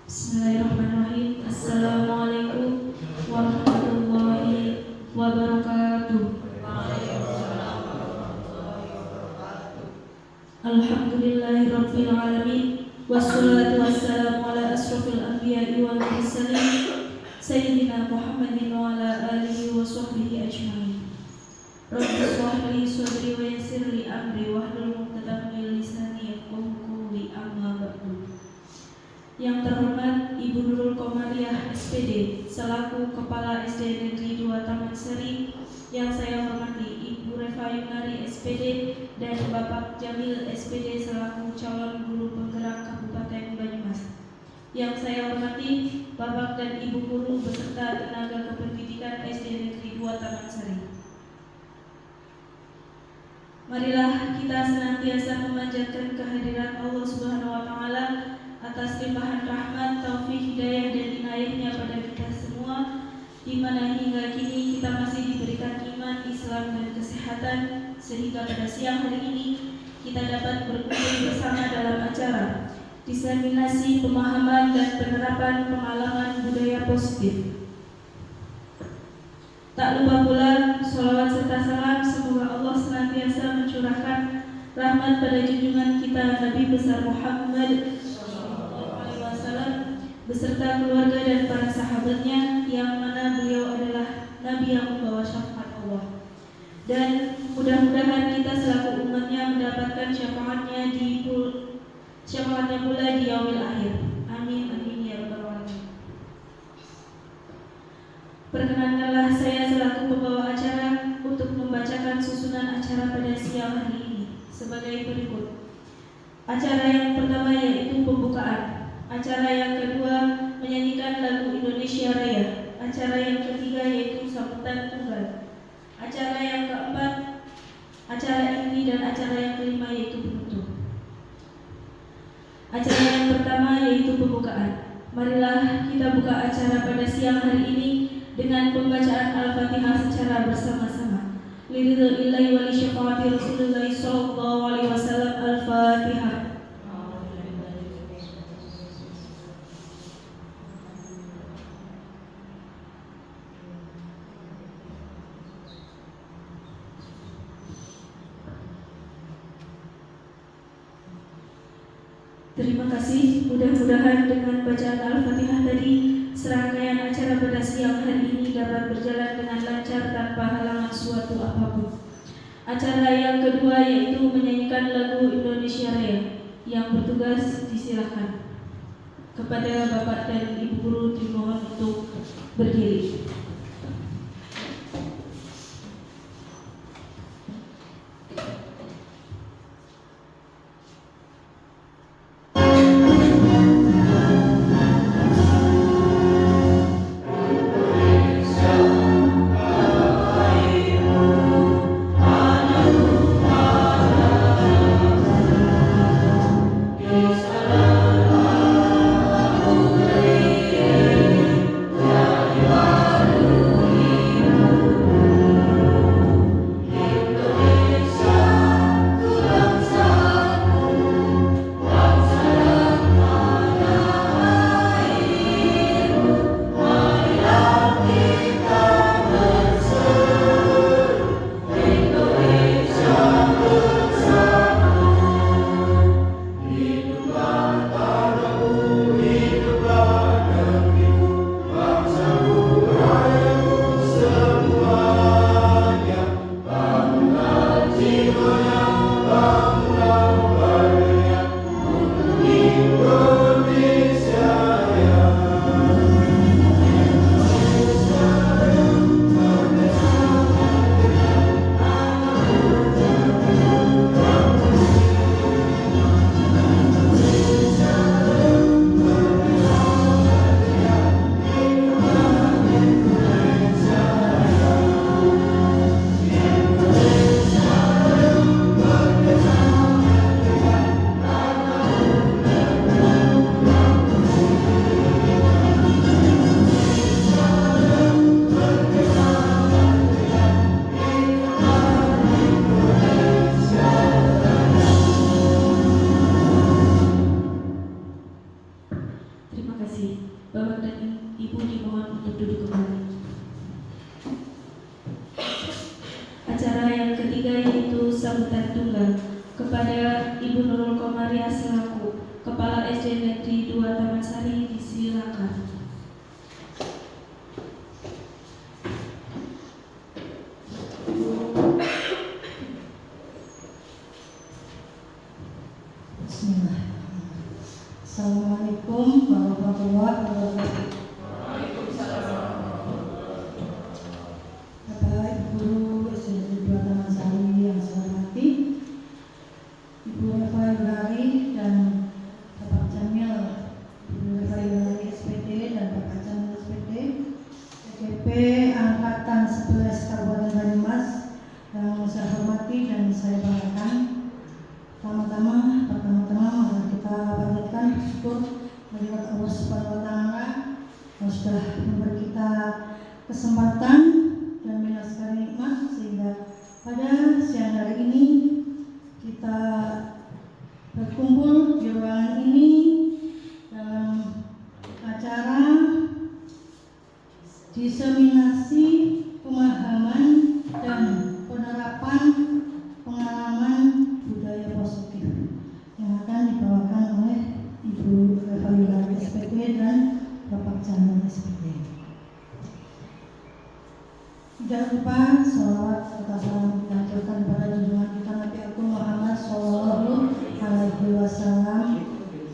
Bismillahirrahmanirrahim. Assalamualaikum warahmatullahi wabarakatuh. Alhamdulillahirabbil alamin. Wassalatu wassalamu ala asrofil anbiya'i wal mursalin Sayyidina Muhammadin wa ala alihi wa sahbihi ajma'in. Rabbi shrah li sadri wa yassir li amri wahlul 'uqdatam min lisani yafqahu qawli, amma ba'du. Yang terhormat Ibu Nurul Komariah SPD selaku Kepala SD Negeri 2 Taman Sari, yang saya hormati Ibu Reva Yunari SPD dan Bapak Jamil SPD selaku calon guru penggerak Kabupaten Banyumas. Yang saya hormati Bapak dan Ibu guru beserta tenaga kependidikan SD Negeri 2 Taman Sari. Marilah kita senantiasa memanjatkan kehadiran Allah Subhanahu wa taala atas limpahan rahmat, taufik, hidayah dan inayahnya pada kita semua, di mana hingga kini kita masih diberikan iman, Islam dan kesehatan, sehingga pada siang hari ini kita dapat berkumpul bersama dalam acara diseminasi pemahaman dan penerapan pengalaman budaya positif. Tak lupa pula sholawat serta salam semoga Allah senantiasa mencurahkan rahmat pada junjungan kita Nabi besar Muhammad beserta keluarga dan para sahabatnya, yang mana beliau adalah Nabi yang membawa syafaat Allah. Dan mudah-mudahan kita selaku umatnya mendapatkan syafaatnya pula di yaumil akhir. Amin amin ya rabbal alamin. Perkenankanlah saya selaku pembawa acara untuk membacakan susunan acara pada siang hari ini sebagai berikut. Acara yang pertama yaitu pembukaan. Acara yang kedua menyanyikan lagu Indonesia Raya. Acara yang ketiga yaitu sambutan tunggal. Acara yang keempat acara inti, dan acara yang kelima yaitu penutup. Acara yang pertama yaitu pembukaan. Marilah kita buka acara pada siang hari ini dengan pembacaan Al-Fatihah secara bersama-sama. Lillahi wa li syafaati Rasulullah sallallahu alaihi wasallam. Al-Fatihah. Terima kasih. Mudah-mudahan dengan bacaan Al-Fatihah tadi, serangkaian acara pada siang hari ini dapat berjalan dengan lancar tanpa halangan suatu apapun. Acara yang kedua yaitu menyanyikan lagu Indonesia Raya. Yang bertugas disilakan. Kepada Bapak dan Ibu guru dimohon untuk berdiri. Salam Terima kasih. Bapak dan Ibu dimohon untuk duduk kembali. Acara yang ketiga yaitu sambutan tunggal kepada Ibu Nurul Komaria selaku Kepala SD Negeri 2 Taman Sari disilakan. Assalamualaikum warahmatullahi wabarakatuh. Bapak Ibu Guru SD 2 Taman Sari yang saya hormati, Ibu Eva Yulari dan Bapak Jamil, Ibu Eva Yulari SPD dan Bapak Jamil SPD, PGP Angkatan 11 Kabupaten Banyumas yang saya hormati dan saya banggakan. Pertama-tama mari kita panjatkan syukur kehadirat Allah Subhanahu wa Ta'ala yang sudah memberi kita kesempatan dan banyak sekali nikmat sehingga pada siang hari ini kita berkumpul di ruangan ini dalam acara diseminasi pemahaman dan penerapan pengalaman budaya positif yang akan dibawakan oleh Ibu Eva Yulari SPD dan Bapak Jamil SPD. Tidak lupa sholawat serta salam kita aturkan pada junjungan kita Nabi Agung Muhammad Sallallahu Alaihi Wasallam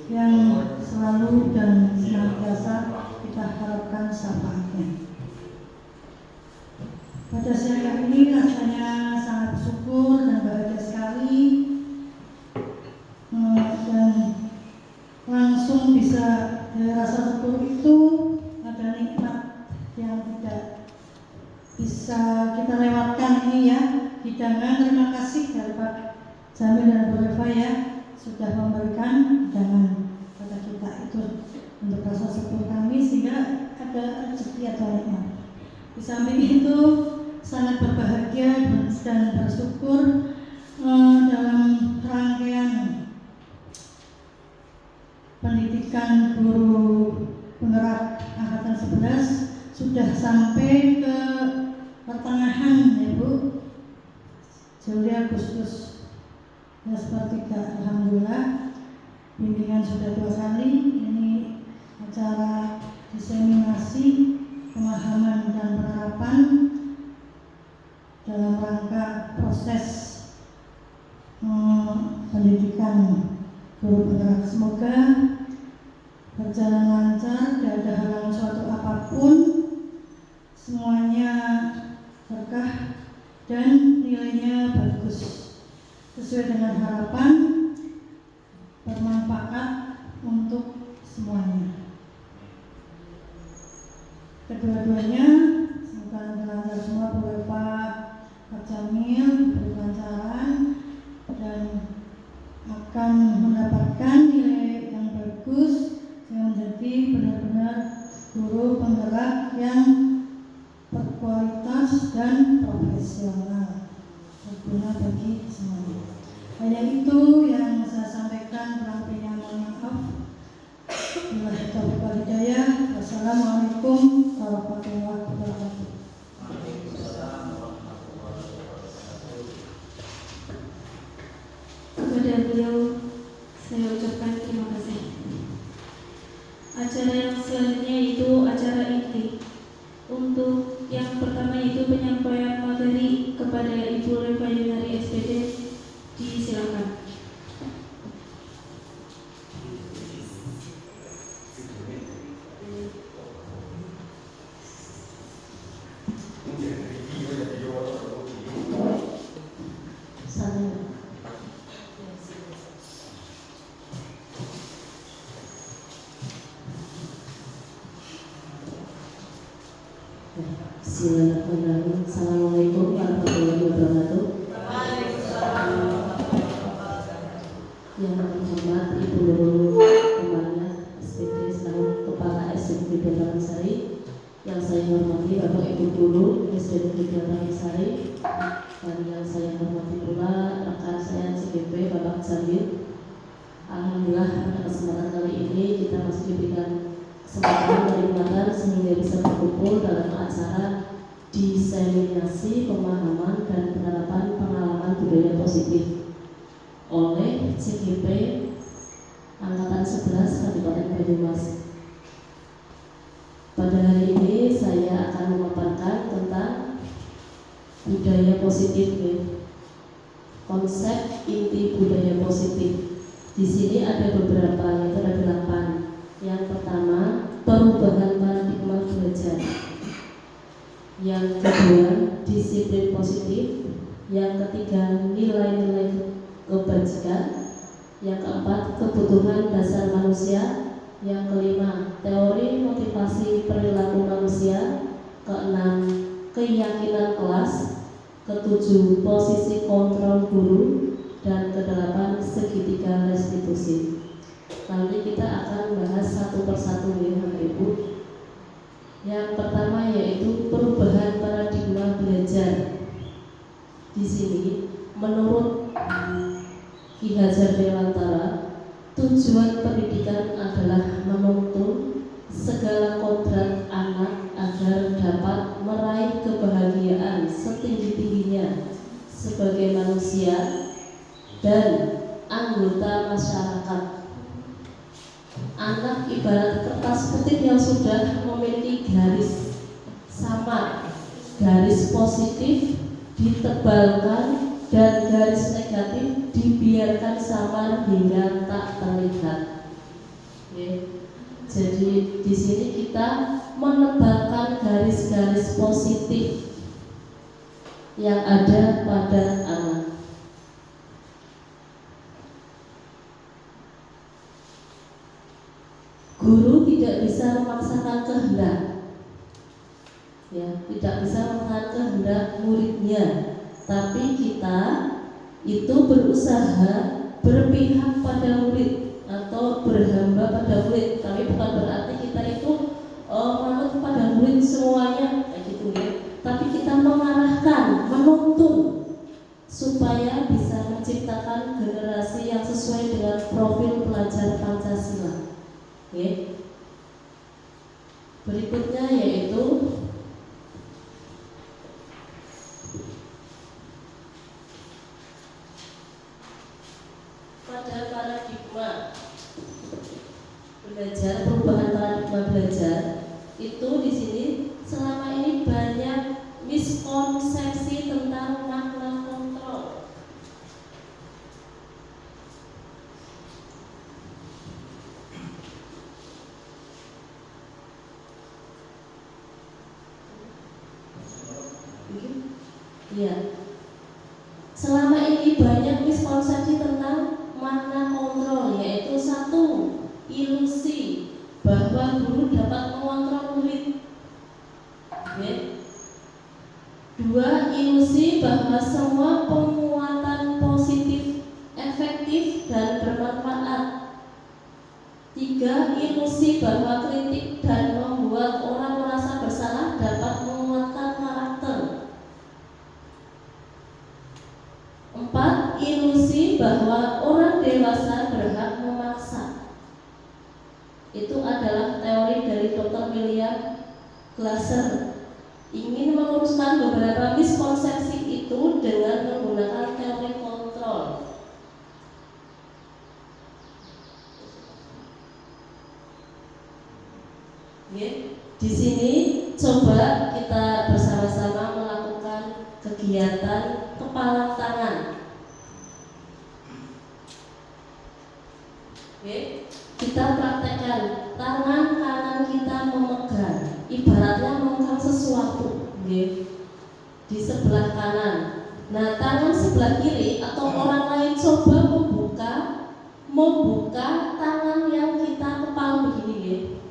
yang selalu dan senantiasa kita harapkan syafaatnya. Pada siang hari ini rasanya sangat bersyukur dan bahagia sekali dan langsung bisa rasa syukur itu ada nikmat yang tidak bisa kita lewatkan ini ya. Hidangan, terima kasih dari Pak Jamil dan Bu Eva ya sudah memberikan hidangan pada kita itu untuk rasa syukur kami sehingga ada rezeki atau nikmat. Di samping itu sangat berbahagia dan bersyukur dalam rangkaian pendidikan guru penggerak angkatan 11 sudah sampai ke pertengahan ya Bu, Juli Agustus ya sepertiga. Alhamdulillah bimbingan sudah 2 kali. Ini acara diseminasi pemahaman dan penerapan dalam rangka proses pendidikan guru penggerak. Semoga berjalan lancar, tidak ada halangan suatu apapun, semuanya berkah dan nilainya bagus sesuai dengan harapan, bermanfaat untuk semuanya. Kedua-duanya semoga lancar semua. Bu Eva, Pak Jamil berkelancaran dan akan mendapatkan nilai yang bagus yang menjadi benar-benar guru penggerak yang berkualitas dan profesional berguna bagi semuanya. Hanya itu yang saya sampaikan, kurang lebihnya mohon maaf. Billahi taufiq wal hidayah. Wassalamualaikum warahmatullahi wabarakatuh. Kepada beliau saya ucapkan terima kasih. Acara yang selanjutnya itu acara inti. Untuk yang pertama itu penyampaian materi kepada Ibu Eva Yulari SPD, disilakan. Bismillahirrahmanirrahim. Assalamualaikum warahmatullahi wabarakatuh. Yang terhormat Ibu Nurul Komaria SPD selaku Kepala SD Negeri 2 Taman Sari, yang saya hormati Bapak Ibu Guru SD Negeri 2 Taman Sari, dan yang saya hormati pula rekan saya CGP Bapak Jamil. Alhamdulillah pada kesempatan kali ini kita masih diberikan kesempatan menikmati sehingga bisa berkumpul dalam acara diseminasi pemahaman dan penerapan pengalaman budaya positif oleh CGP Angkatan 11 Kabupaten Banyumas. Pada hari ini saya akan memaparkan tentang budaya positif, konsep inti budaya positif. Di sini ada beberapa, yaitu ada 8. Yang pertama, perubahan paradigma belajar. Yang kedua, disiplin positif. Yang ketiga, nilai-nilai kebajikan. Yang keempat, kebutuhan dasar manusia. Yang kelima, teori motivasi perilaku manusia. Keenam, keyakinan kelas. Ketujuh, posisi kontrol guru. Dan kedelapan, segitiga restitusi. Nanti kita akan bahas satu persatu ya Bapak Ibu. Yang pertama yaitu perubahan paradigma belajar. Di sini menurut Ki Hajar Dewantara, tujuan pendidikan adalah menuntun segala kodrat anak agar dapat meraih kebahagiaan setinggi-tingginya sebagai manusia dan anggota masyarakat. Anak ibarat kertas putih yang sudah memiliki garis samar, garis positif ditebalkan dan garis negatif dibiarkan samar hingga tak terlihat. Jadi di sini kita menebalkan garis-garis positif yang ada pada anak. Guru tidak bisa memaksakan kehendak, tidak bisa memaksakan kehendak muridnya, tapi kita itu berusaha berpihak pada murid atau berhamba pada murid. Tapi bukan berarti kita itu manut pada murid semuanya, kayak gitu ya. Tapi kita mengarahkan, menuntun supaya bisa menciptakan generasi yang sesuai dengan profil pelajar Pancasila. Berikutnya yaitu pada paradigma belajar, perubahan paradigma belajar itu di sini selama ini banyak miskonsepsi tentang makna kontrol. Selama ini banyak miskonsepsi tentang makna kontrol, yaitu satu, ilusi bahwa guru dapat mengontrol murid. Dua, ilusi bahwa semua penguatan positif efektif dan bermanfaat. Tiga, ilusi bahwa kritik dan membuat orang merasa bersalah dapat menguatkan karakter. Empat, ilusi bahwa orang dewasa berhak memaksa. Itu adalah teori dari Dr. William Glasser. Ingin meluruskan beberapa miskonsepsi itu dengan menggunakan teori kontrol. Di sini coba kita bersama-sama melakukan kegiatan kepala tangan. Kita praktekkan tangan kanan kita memegang, ibaratnya memegang sesuatu di sebelah kanan. Nah, tangan sebelah kiri atau orang lain coba membuka tangan yang kita kepal begini.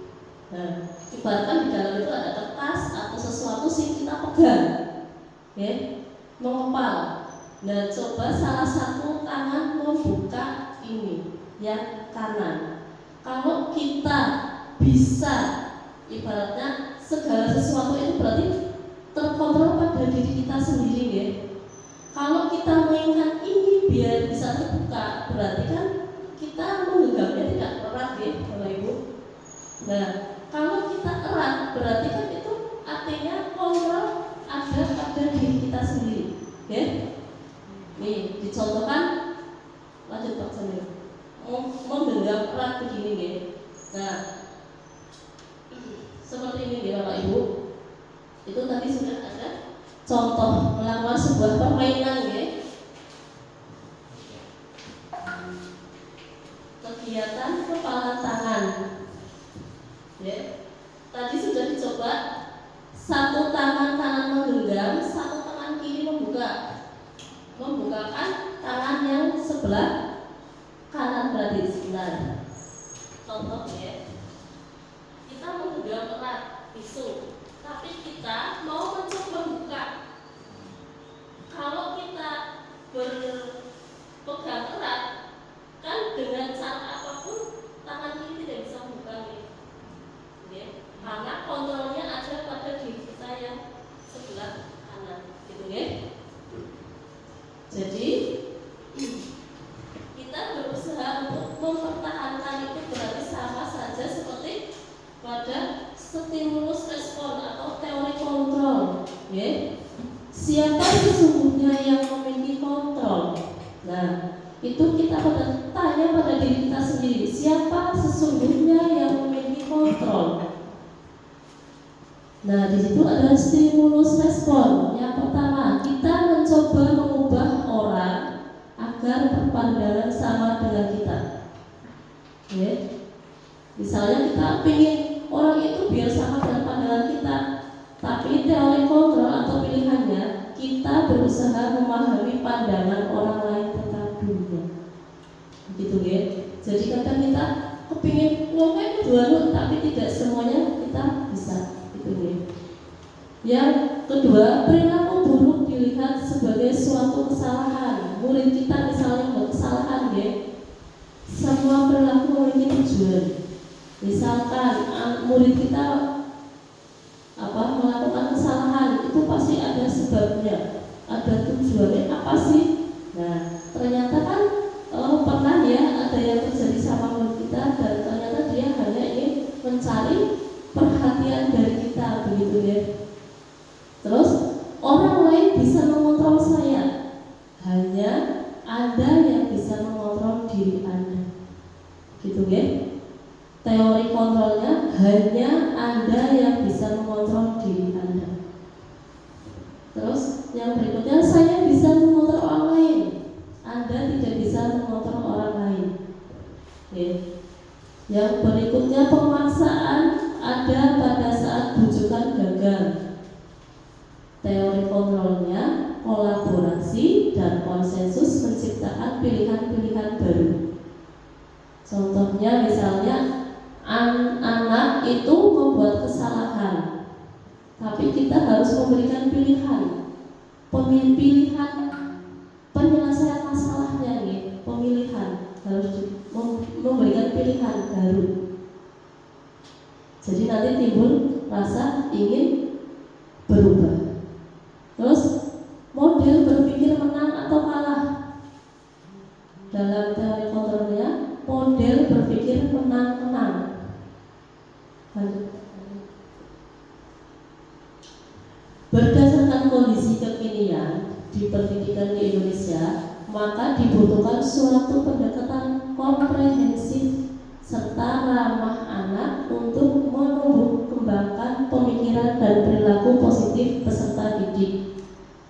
Nah, ibaratkan di dalam itu ada kertas atau sesuatu yang kita pegang, mengepal. Nah, coba salah satu tangan membuka ini yang kanan. Kalau kita bisa, ibaratnya segala sesuatu itu berarti terkontrol pada diri kita sendiri ya. Kalau kita menginginkan ini biar bisa terbuka, berarti kan kita menggenggamnya tidak erat ya, Bapak Ibu. Nah, kalau kita erat berarti kan itu artinya kontrol ada pada diri kita sendiri. Oke? Nih, dicontohkan, lanjut Pak Samir. Menggenggam erat begini ya. Nah, seperti ini ya Bapak Ibu. Itu tadi sudah ada contoh melakukan sebuah permainan ya. Kegiatan kepalan tangan. Ya. Tadi sudah dicoba, satu tangan kanan menggenggam, satu tangan kiri membukakan tangan yang sebelah kanan berarti sebelah. Contoh ya, kita menggenggam erat pisau, tapi kita mau mencoba buka. Kalau kita berpegang erat, kan dengan cara apapun tangan kiri tidak bisa buka ya. Karena kontrolnya ada pada diri kita yang sebelah kanan, gitu ya. Jadi kita berusaha untuk mempertahankan itu berarti sama saja seperti pada stimulus respon atau teori kontrol, ya. Siapa sesungguhnya yang memiliki kontrol? Nah, itu kita tanya pada diri kita sendiri, siapa sesungguhnya yang memiliki kontrol? Nah, di situ ada stimulus respon. Yang pertama, kita mencoba mengubah orang agar berpandangan sama dengan kita. Ya. Misalnya kita ingin orang itu biar sama dengan pandangan kita, tapi teori kontrol atau pilihannya kita berusaha memahami pandangan orang lain tentang dunia. Gitu ya. Jadi kadang kita kepingin ngomongin dua tapi tidak semuanya kita bisa. Yang kedua, perilaku buruk dilihat sebagai suatu kesalahan. Murid kita misalnya buat kesalahan ya, semua perilaku memiliki tujuan. Misalkan murid kita melakukan kesalahan, itu pasti ada sebabnya, ada tujuannya apa sih? Nah, ternyata kan pernah ya ada yang terjadi sama murid kita dan ternyata dia hanya ingin mencari perhatian dari kita, begitu ya. Terus orang lain bisa mengontrol saya, hanya Anda yang bisa mengontrol diri Anda, gitu ya. Teori kontrolnya hanya Anda yang bisa mengontrol diri Anda. Terus yang berikutnya, saya bisa mengontrol orang lain, Anda tidak bisa mengontrol orang lain. Ya. Yang berikutnya, pemaksaan ada pada saat bujukan gagal. Teori kontrolnya kolaborasi dan konsensus menciptakan pilihan-pilihan baru. Contohnya misalnya anak itu membuat kesalahan, tapi kita harus memberikan pilihan penyelesaian masalahnya nih, pemilihan harus memberikan pilihan baru. Jadi nanti timbul rasa ingin berubah. Terus model berpikir menang atau kalah. Dalam teori kontrolnya, model berpikir menang-menang. Berdasarkan kondisi kekinian di pendidikan di Indonesia, maka dibutuhkan suatu pendekatan komprehensif serta ramah anak untuk menumbuh kembangkan pemikiran dan perilaku positif peserta didik.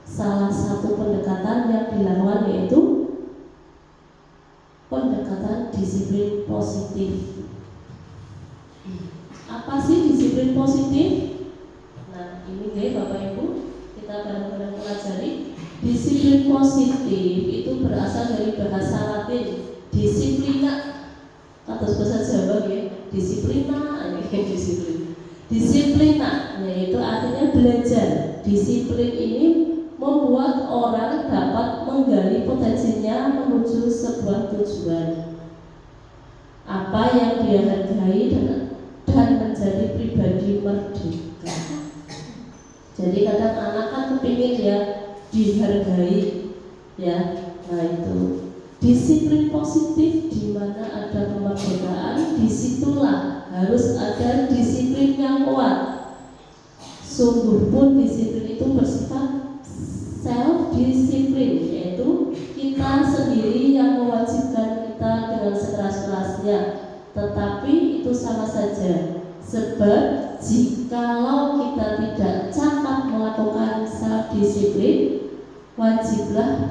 Salah satu pendekatan yang dilakukan yaitu pendekatan disiplin positif. Apa sih disiplin positif? Nah, ini ya Bapak Ibu, kita bareng-bareng pelajari. Disiplin positif itu berasal dari bahasa Latin disiplina. Atas bahasa Jawa ya, disiplina, disiplin. Disiplina, yaitu artinya belajar. Disiplin ini membuat orang dapat menggali potensinya menuju sebuah tujuan. Apa yang dia hargai dan menjadi pribadi merdeka. Jadi kadang anak kan kepingin ya dihargai, ya. Nah itu disiplin positif di mana ada kemerdekaan, disitulah harus ada disiplin yang kuat. Sungguh pun disiplin itu bersifat self-disiplin, yaitu kita sendiri yang mewajibkan kita dengan sekeras-kerasnya. Tetapi itu sama saja, sebab jikalau kita tidak cakap melakukan self-disiplin, wajiblah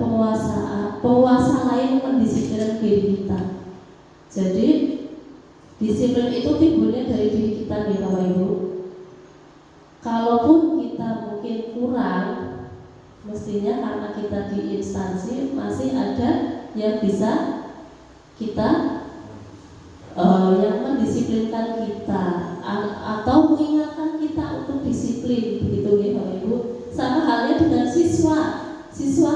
penguasa lain mendisiplinkan diri kita. Jadi disiplin itu timbulnya dari diri kita nih Bapak Ibu. Kalaupun kita mungkin kurang, mestinya karena kita di instansi masih ada yang bisa kita yang mendisiplinkan kita atau mengingatkan kita untuk disiplin, begitu ya Bapak Ibu. Sama halnya dengan siswa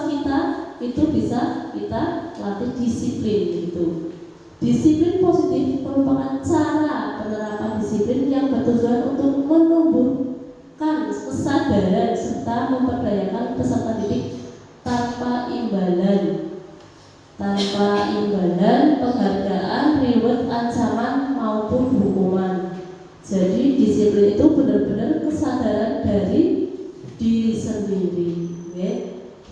kita itu bisa kita latih disiplin gitu. Disiplin positif merupakan cara penerapan disiplin yang bertujuan untuk menumbuhkan kesadaran serta memperdayakan peserta didik tanpa imbalan, penghargaan, reward, ancaman maupun hukuman. Jadi disiplin itu benar-benar kesadaran dari diri sendiri, ya.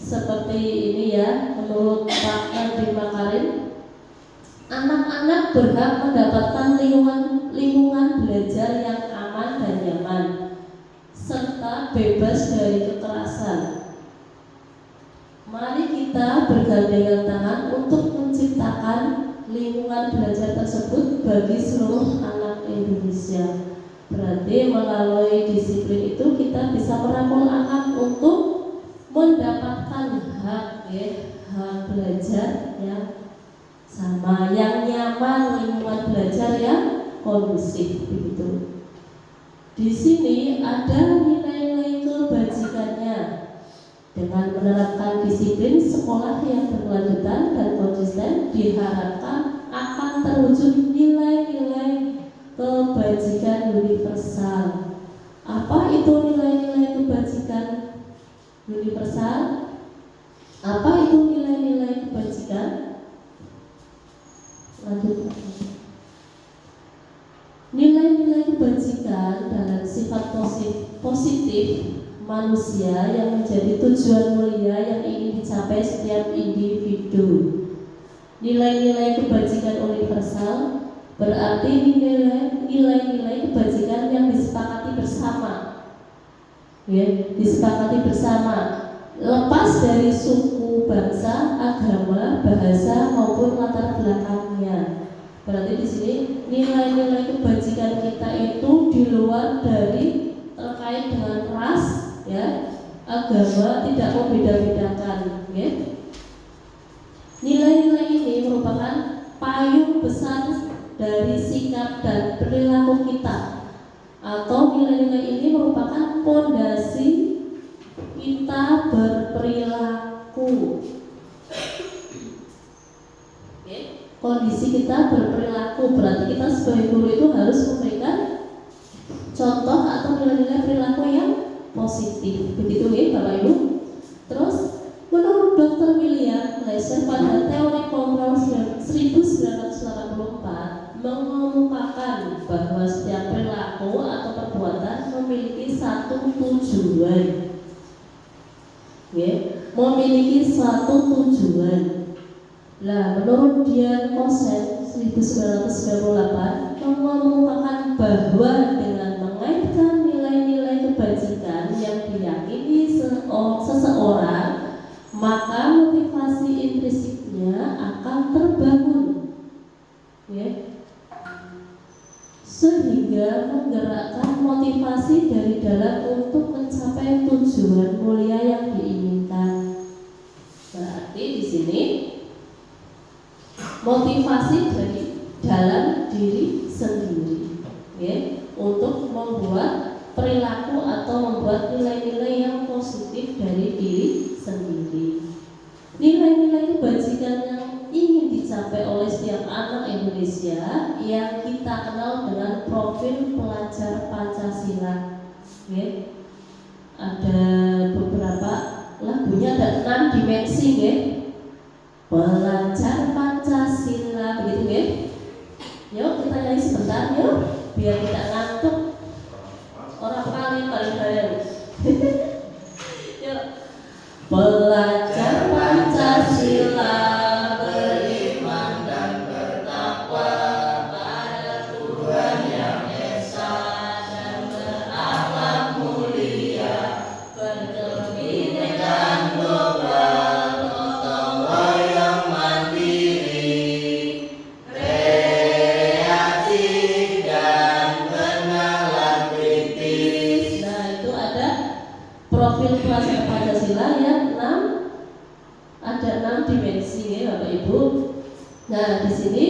Seperti ini ya, menurut Pak Nadiem Makarim, anak-anak berhak mendapatkan lingkungan belajar yang aman dan nyaman serta bebas dari kekerasan. Mari kita bergandengan tangan untuk menciptakan lingkungan belajar tersebut bagi seluruh anak Indonesia. Berarti melalui disiplin itu kita bisa merangkul anak untuk mendapatkan hak belajar yang sama, yang nyaman, lingkungan belajar yang kondusif, begitu. Di sini ada nilai-nilai kebajikannya. Dengan menerapkan disiplin, sekolah yang berkelanjutan dan konsisten diharapkan akan terwujud nilai-nilai kebajikan universal. Apa itu nilai-nilai kebajikan universal? Apa itu nilai-nilai kebajikan? Lanjut. Nilai-nilai kebajikan dalam sifat positif manusia yang menjadi tujuan mulia yang ingin dicapai setiap individu. Nilai-nilai kebajikan universal berarti nilai-nilai kebajikan yang disepakati bersama, ya, disepakati bersama, lepas dari suku, bangsa, agama, bahasa maupun latar belakangnya. Berarti di sini nilai-nilai kebajikan kita itu di luar dari terkait dengan ras, ya, agama, tidak membeda-bedakan, ya. Nilai-nilai ini merupakan payung besar dari sikap dan perilaku kita, atau nilai-nilai ini merupakan fondasi kita berperilaku. Kondisi kita berperilaku berarti kita sebagai guru itu harus memberikan contoh atau nilai-nilai perilaku yang positif, begitu ya Bapak Ibu. Terus menurut Dr. William Glasser pada teori kontrol 1984 mengumumkan bahwa setiap perilaku atau perbuatan memiliki satu tujuan, ya, memiliki satu tujuan. Nah, menurut Dian Kosen 1998 mengumumkan bahwa dengan mengaitkan nilai-nilai kebajikan yang diyakini seseorang, maka motivasi intrinsiknya akan terbangun, ya, sehingga menggerakkan motivasi dari dalam untuk mencapai tujuan mulia yang diinginkan. Berarti di sini motivasi dari dalam diri sendiri, ya, untuk membuat perilaku atau membuat nilai-nilai yang positif dari diri sendiri. Nilai-nilai kebajikan yang ingin dicapai oleh setiap anak Indonesia yang kita kenal dengan profil pelajar Pancasila, ya. Ada beberapa lagunya, ada 6 dimensi, ya. Pelajar Pancasila, begitu, ya. Yuk kita nyanyi sebentar, yuk. biar tidak ngantuk. Orang paling kalian. Yuk. Belajar Pancasila, beriman dan bertakwa pada Tuhan yang esa dan berakhlak mulia, berkebinekaan global, gotong royong mandiri, kreatif dan bernalar kritis. Nah, itu ada profil pelajar Pancasila yang 6 dimensi ya Bapak Ibu. Nah, di sini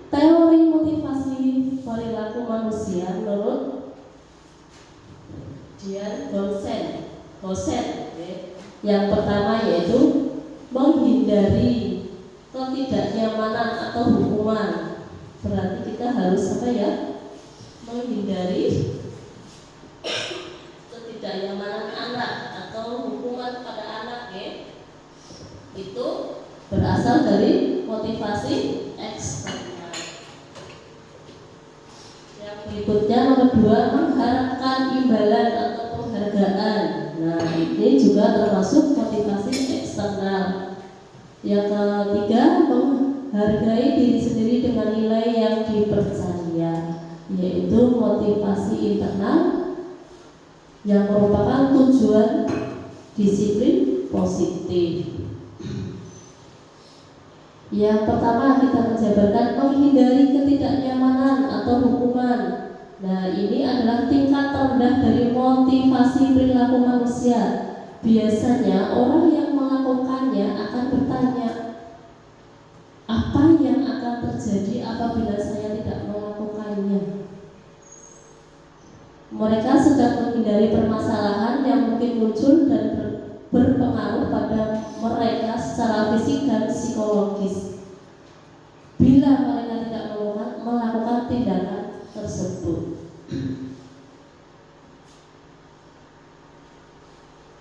teori motivasi perilaku manusia menurut Dian Gosen ya. Yang pertama yaitu menghindari ketidaknyamanan atau hukuman. Berarti kita harus apa ya? Menghindari ketidaknyamanan anak atau hukuman pada anak ya. Itu berasal dari motivasi eksternal. Yang berikutnya nomor 2, mengharapkan imbalan atau penghargaan. Nah, ini juga termasuk motivasi eksternal. Yang ketiga, menghargai diri sendiri dengan nilai yang dipercaya, yaitu motivasi internal yang merupakan tujuan disiplin positif. Yang pertama kita menjabarkan menghindari ketidaknyamanan atau hukuman. Nah, ini adalah tingkat terendah dari motivasi perilaku manusia. Biasanya orang yang melakukannya akan bertanya, apa yang akan terjadi apabila saya tidak melakukannya? Mereka sedang menghindari permasalahan yang mungkin muncul dan berpengaruh pada mereka secara fisik dan psikologis bila mereka tidak melakukan tindakan tersebut.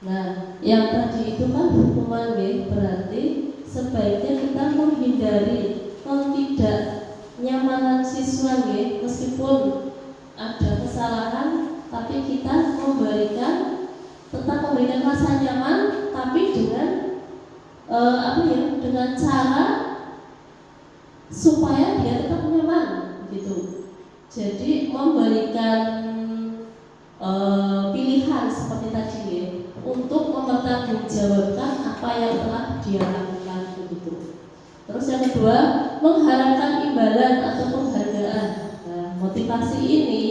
Nah, yang tadi itu kan hukuman ya, berarti sebaiknya kita menghindari ketidaknyamanan siswa ya, meskipun ada kesalahan tapi kita tetap memberikan rasa nyaman, tapi dengan dengan cara supaya dia tetap nyaman gitu. Jadi memberikan pilihan seperti tadi ya, untuk mempertanggungjawabkan apa yang telah dia lakukan begitu. Terus yang kedua, mengharapkan imbalan atau penghargaan. Nah, motivasi ini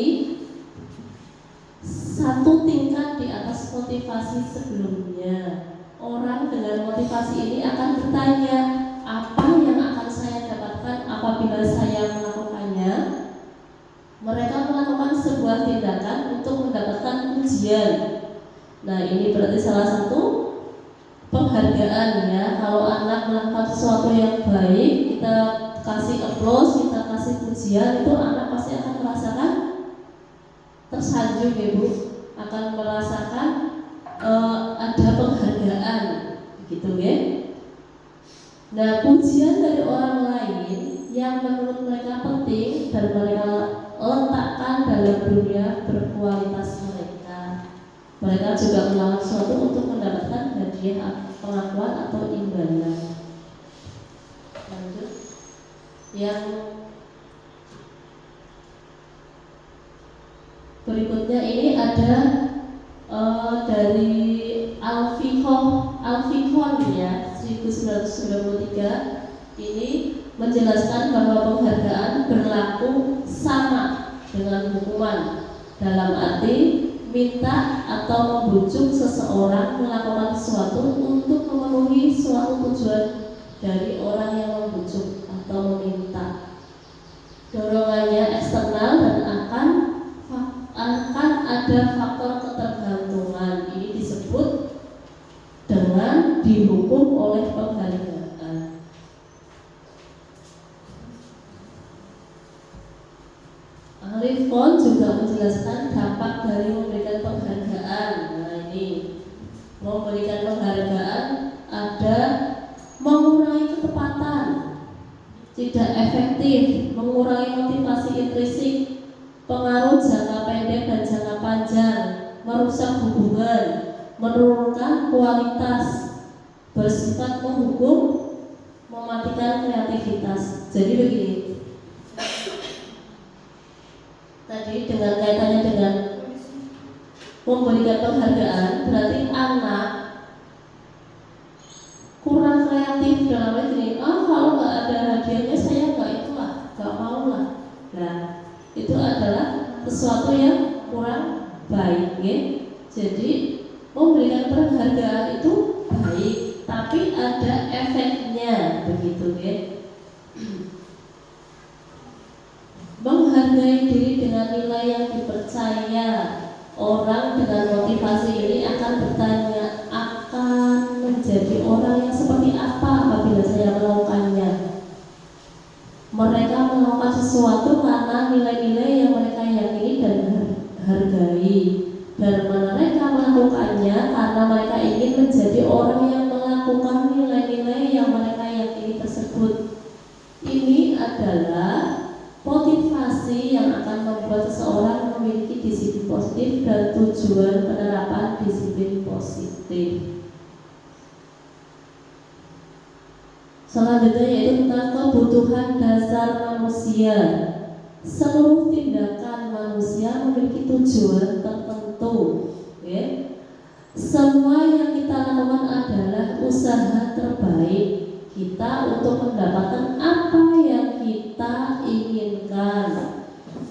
satu tingkat di atas motivasi sebelumnya. Orang dengan motivasi ini akan bertanya, apa yang akan saya dapatkan apabila saya melakukannya? Mereka melakukan sebuah tindakan untuk mendapatkan pujian. Nah, ini berarti salah satu penghargaan ya. Kalau anak melakukan sesuatu yang baik, kita kasih applause, kita kasih pujian, itu anak pasti akan merasakan tersanjung ya Bu, akan merasakan ada penghargaan gitu ya. Nah, pujian dari orang lain yang menurut mereka penting dan mereka letakkan dalam dunia berkualitas mereka juga melakukan sesuatu untuk mendapatkan hadiah, pengakuan atau imbalan. Lanjut, yang berikutnya ini ada dari Alfikon ya 1993. Ini menjelaskan bahwa penghargaan berlaku sama dengan hukuman, dalam arti minta atau membujuk seseorang melakukan sesuatu untuk memenuhi suatu tujuan dari orang yang membujuk atau meminta. Dorongannya eksternal dan akan ada faktor ketergantungan. Ini disebut dengan dihukum oleh penghargaan. Alfikon juga menjelaskan dampak dari memberikan penghargaan. Nah, ini memberikan penghargaan ada mengurangi ketepatan, tidak efektif, mengurangi motivasi intrinsik, pengaruh jangka pendek dan jangka panjang, merusak hubungan, menurunkan kualitas, bersifat menghukum, mematikan kreativitas. Jadi begini, tadi dengan kaitannya dengan memberikan penghargaan, berarti anak kurang kreatif dalam arti kalau nggak ada hadiahnya saya nggak mau lah. Nah, itu adalah sesuatu yang kurang baik, ya. Jadi memberikan penghargaan itu baik, tapi ada efeknya, begitu, ya. Menghargai diri dengan nilai yang dipercaya, orang dengan motivasi ini akan bertanya, akan menjadi orang yang seperti apa apabila saya melakukannya. Mereka melakukan sesuatu karena nilai-nilai yang mereka yakini dan hargai, dan mereka melakukannya karena mereka ingin menjadi orang yang melakukan nilai-nilai yang mereka yakini tersebut. Ini adalah motivasi yang akan membuat seseorang memiliki disiplin positif dan tujuan penerapan disiplin positif. Selanjutnya yaitu tentang kebutuhan dasar manusia. Seluruh tindakan manusia memiliki tujuan tertentu, ya. Semua yang kita lakukan adalah usaha terbaik kita untuk mendapatkan apa yang kita inginkan.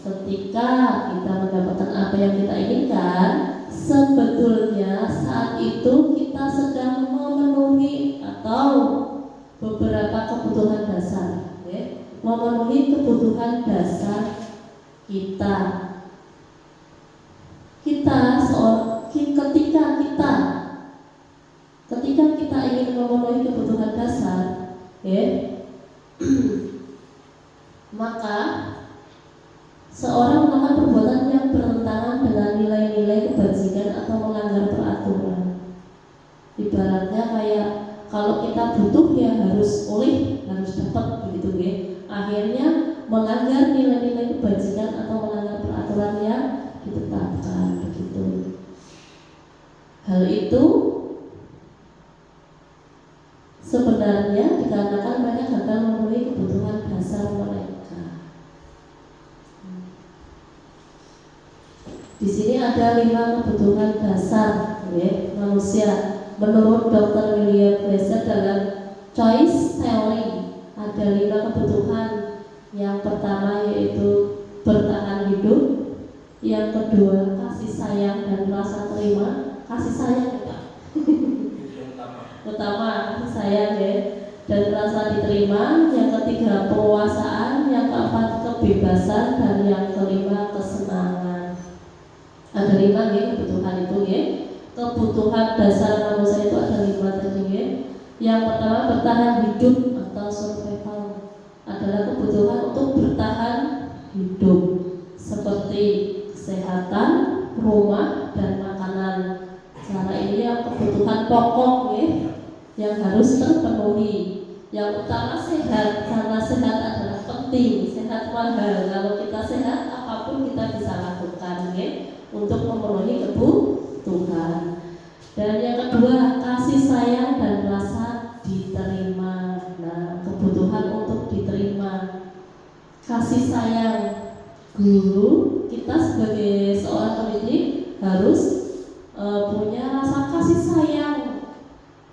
Ketika kita mendapatkan apa yang kita inginkan, sebetulnya saat itu kita sedang memenuhi atau beberapa kebutuhan dasar, ya. Memenuhi kebutuhan dasar kita. Ketika kita ingin memenuhi kebutuhan dasar, ya, maka seorang melakukan perbuatan yang bertentangan dengan nilai-nilai kebajikan atau melanggar peraturan. Ibaratnya kayak kalau kita butuh ya harus oleh, harus dapat, begitu, ya. Akhirnya melanggar nilai-nilai kebajikan atau melanggar peraturan yang ditetapkan, begitu. Hal itu sebenarnya dikarenakan mereka gagal memenuhi kebutuhan dasar mereka. Di sini ada 5 kebutuhan dasar, ya, manusia. Menurut Dr. William Glasser dalam Choice Theory, ada 5 kebutuhan. Yang pertama yaitu bertahan hidup, yang kedua kasih sayang dan rasa terima. Kasih sayang utama kasih sayang, ya, dan rasa diterima. Yang ketiga penguasaan, yang keempat kebebasan, dan yang kelima kesenangan. Ada 5, ya, kebutuhan itu, ya. Kebutuhan dasar manusia itu ada 5 tadi, ya. Yang pertama bertahan hidup atau survival, adalah kebutuhan untuk bertahan hidup seperti kesehatan, rumah, dan makanan. Cara ini yang kebutuhan pokok, ya, yang harus terpenuhi. Yang utama sehat, karena sehat adalah penting. Sehat mahal. Kalau kita sehat, apapun kita bisa lakukan, ya, untuk memenuhi kebutuhan. Dan yang kedua kasih sayang dan rasa diterima. Nah, kebutuhan untuk diterima, kasih sayang. Guru kita sebagai seorang pendidik harus punya rasa kasih sayang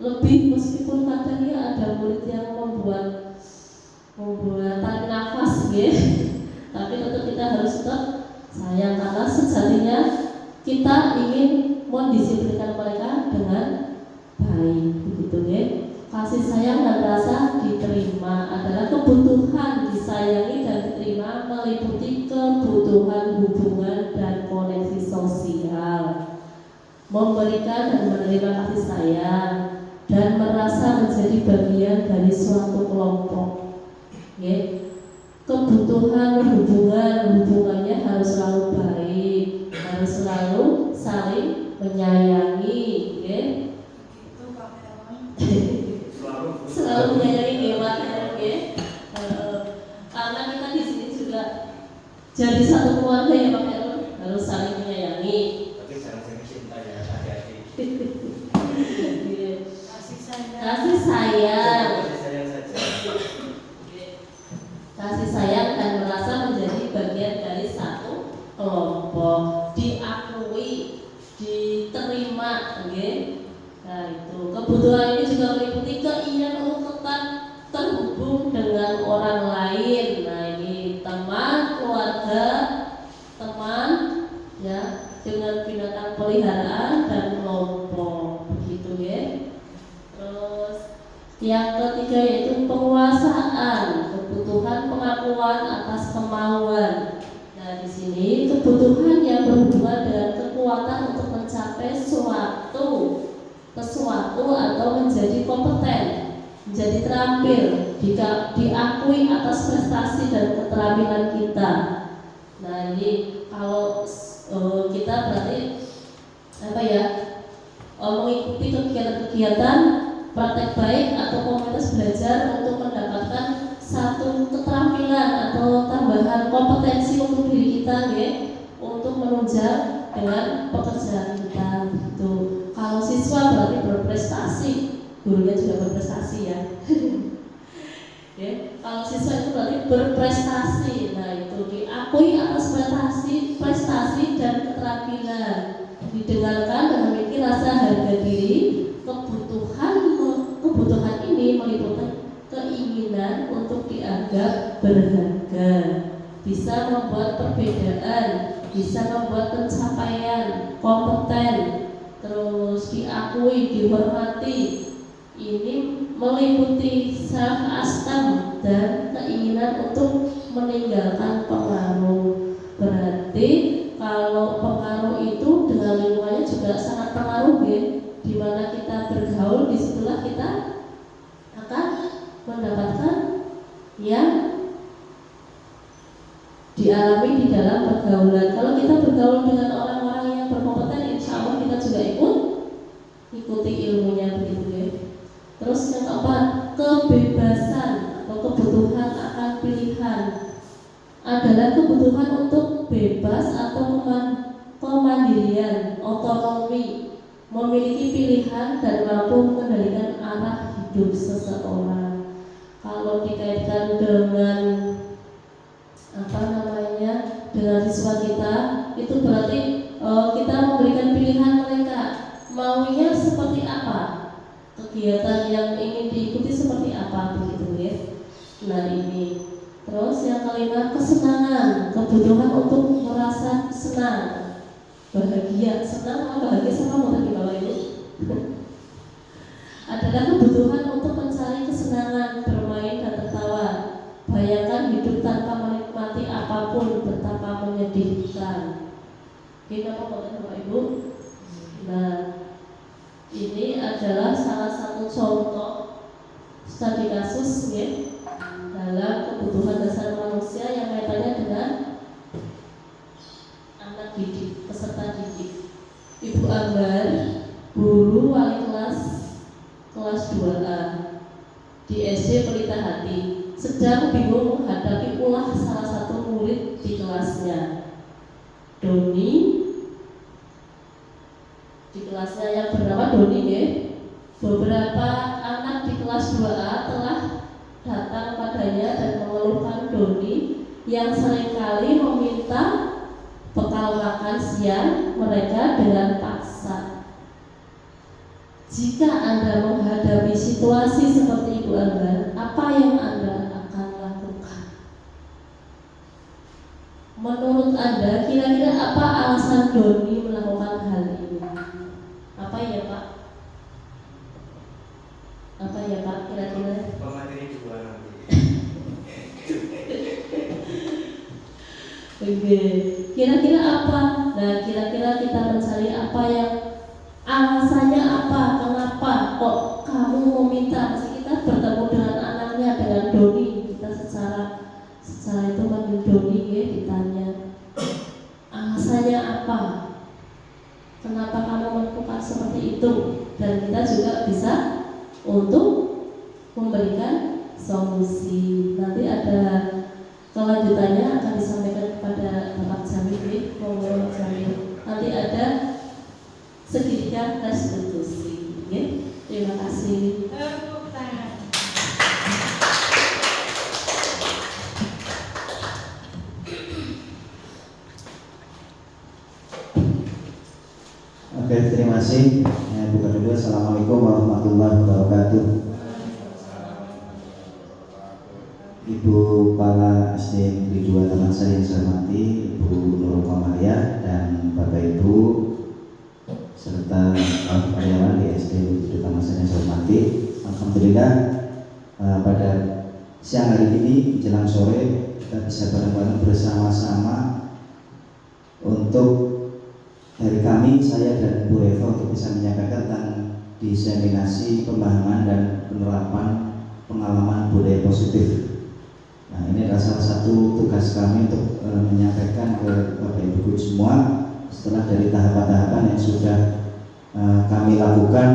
lebih, meskipun kadang ya ada murid yang membuat tarik nafas, ya. Tapi tetap kita harus tetap sayang, karena sejatinya kita ingin mendisiplinkan mereka dengan baik, begitu, ya. Kasih sayang dan rasa diterima adalah kebutuhan disayangi dan diterima, meliputi kebutuhan hubungan dan koneksi sosial, memberikan dan menerima kasih sayang, dan merasa menjadi bagian dari suatu kelompok, ya. Kebutuhan hubungannya harus selalu baik, harus selalu saling menyayangi, ya. Selalu menyayangi, ya. Karena kita di sini juga jadi satu keluarga, ya, Pak. saling menyayangi. Tapi jangan sering cinta ya, hati-hati. Kasih sayang. Kasih sayang. Kasih sayang saja. Kasih sayang dan merasa menjadi bagian dari satu kelompok, diakui, diterima, okay? Nah itu kebutuhan ini juga meliputi keinginan untuk tetap terhubung dengan orang lain. Nah ini teman, keluarga, teman, ya, dengan binatang peliharaan dan kelompok, begitu ya. Terus yang ketiga yaitu penguasaan, kebutuhan pengakuan atas kemauan. Nah di sini kebutuhan yang berhubungan dengan kekuatan untuk mencapai sesuatu atau menjadi kompeten, menjadi terampil, diakui atas prestasi dan keterampilan kita. Nah ini kalau kita berarti apa ya, mengikuti kegiatan-kegiatan praktek baik atau komunitas belajar untuk mendapatkan satu keterampilan atau tambahan kompetensi untuk diri kita, ya, untuk menunjang dengan pekerjaan kita. Gitu. Kalau siswa berarti berprestasi, gurunya juga berprestasi ya. Ya, kalau siswa itu berarti berprestasi. Nah itu diakui atas prestasi dan keterampilan, didengarkan dan memiliki rasa harga diri. Kebutuhan ini meliputi keinginan untuk dianggap berharga, bisa membuat perbedaan, bisa membuat pencapaian, kompeten, terus diakui, dihormati. Ini meliputi self-esteem dan keinginan untuk meninggalkan pengaruh. Berarti kalau pengaruh itu dengan lingkungannya juga sangat pengaruh, ya. Di mana kita bergaul, disitulah kita akan mendapatkan yang dialami di dalam pergaulan. Kalau kita bergaul dengan orang-orang yang berkompeten, insya Allah kita juga ikuti ilmunya, begitu ya. Terus yang keempat, kebebasan atau kebutuhan akan pilihan adalah kebutuhan untuk bebas atau kemandirian, otonomi, memiliki pilihan dan mampu mengendalikan arah hidup seseorang. Kalau dikaitkan dengan dengan siswa kita, itu berarti kita memberikan pilihan mereka maunya seperti apa, kegiatan yang ingin diikuti seperti apa, begitu ya. Nah ini. Terus yang kelima, kesenangan, kebutuhan untuk merasa senang, bahagia. Senang atau bahagia sama mau di bawah ini adalah kebutuhan untuk mencari kesenangan, bermain dan tertawa. Bayangkan hidup tanpa menikmati apapun, betapa menyedihkan. Kita mau Bapak Ibu. Nah, ini adalah salah satu contoh studi kasus, ya, dalam kebutuhan dasar manusia yang kaitannya dengan anak didik, peserta didik. Ibu Ambar, guru wali kelas 2A di SD Pelita Hati, sedang bingung menghadapi ulah salah satu murid di kelasnya. Doni, di kelasnya yang bernama Doni, ya. Beberapa anak di kelas 2A telah datang padanya dan mengeluhkan Doni yang seringkali meminta bekal makan siang mereka dengan paksa. Jika Anda menghadapi situasi seperti Ibu Ambar, apa yang Anda akan lakukan? Menurut Anda, kira-kira apa alasan Doni melakukan hal ini? Apa ya Pak? Apa ya Pak kira-kira? Pemateri dua nanti. Oke. Kira-kira apa? Nah, kira-kira kita mencari apa yang alasannya apa? Kenapa kok kamu meminta? Mesti kita bertemu dengan anaknya, dengan Doni, kita secara itu manggil Doni, ya, ditanya alasannya apa? Kenapa kamu melakukan seperti itu? Dan kita juga bisa untuk memberikan solusi. Nanti ada kelanjutannya akan disampaikan kepada Bapak Jamil, Monggo Jamil. sidang restitusi. Ya, terima kasih. Tepuk tangan. Oke, terima kasih. Buka dulu. Assalamualaikum warahmatullahi wabarakatuh. Ibu Kepala SD Negeri 2 Taman Sari yang saya hormati, Ibu Nurul Komaria dan Bapak Ibu serta karyawan di SD Negeri 2 Taman Sari yang saya hormati. Alhamdulillah pada siang hari ini menjelang sore kita bisa bareng-bareng bersama-sama untuk dari kami, saya dan Bu Eva untuk bisa menyampaikan tentang diseminasi pemahaman dan penerapan pengalaman budaya positif. Nah, ini adalah salah satu tugas kami untuk menyampaikan ke Bapak Ibu Guru semua setelah dari tahapan-tahapan yang sudah kami lakukan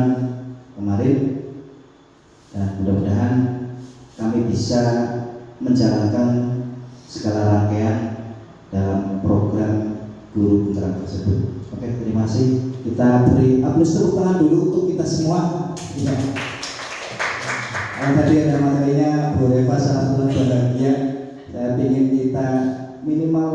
kemarin, dan mudah-mudahan kami bisa menjalankan segala rangkaian dalam program guru penggerak tersebut. Oke, terima kasih. Kita beri aplaus tepuk tangan dulu untuk kita semua. Ya. Tadi ada materinya Bu Eva sangat bahagia. Saya ingin kita minimal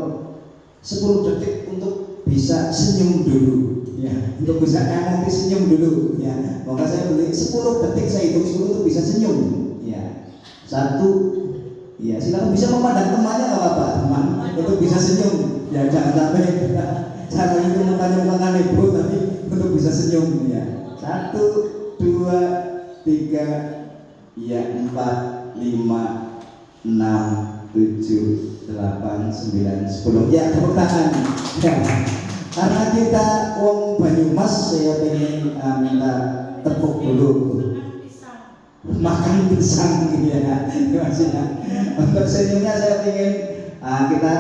10 detik untuk bisa senyum dulu. Ya, untuk bisa emosi senyum dulu. Ya, maka saya beri 10 detik, saya hitung 10 untuk bisa senyum. Ya, 1. Ya, silakan bisa memandang temannya nggak apa-apa, teman, untuk bisa senyum. Ya, jangan sampai cara itu mukanya muka nebo, tapi untuk bisa senyum. Ya, 1, 2, 3. Ya, 4, 5, 6, 7, 8, 9, 10. Ya, tepuk tangan. Ya. Karena kita wong Banyumas, saya ingin minta tepuk dulu. Makan pisang ya. Terima kasih. Untuk senyumnya saya ingin kita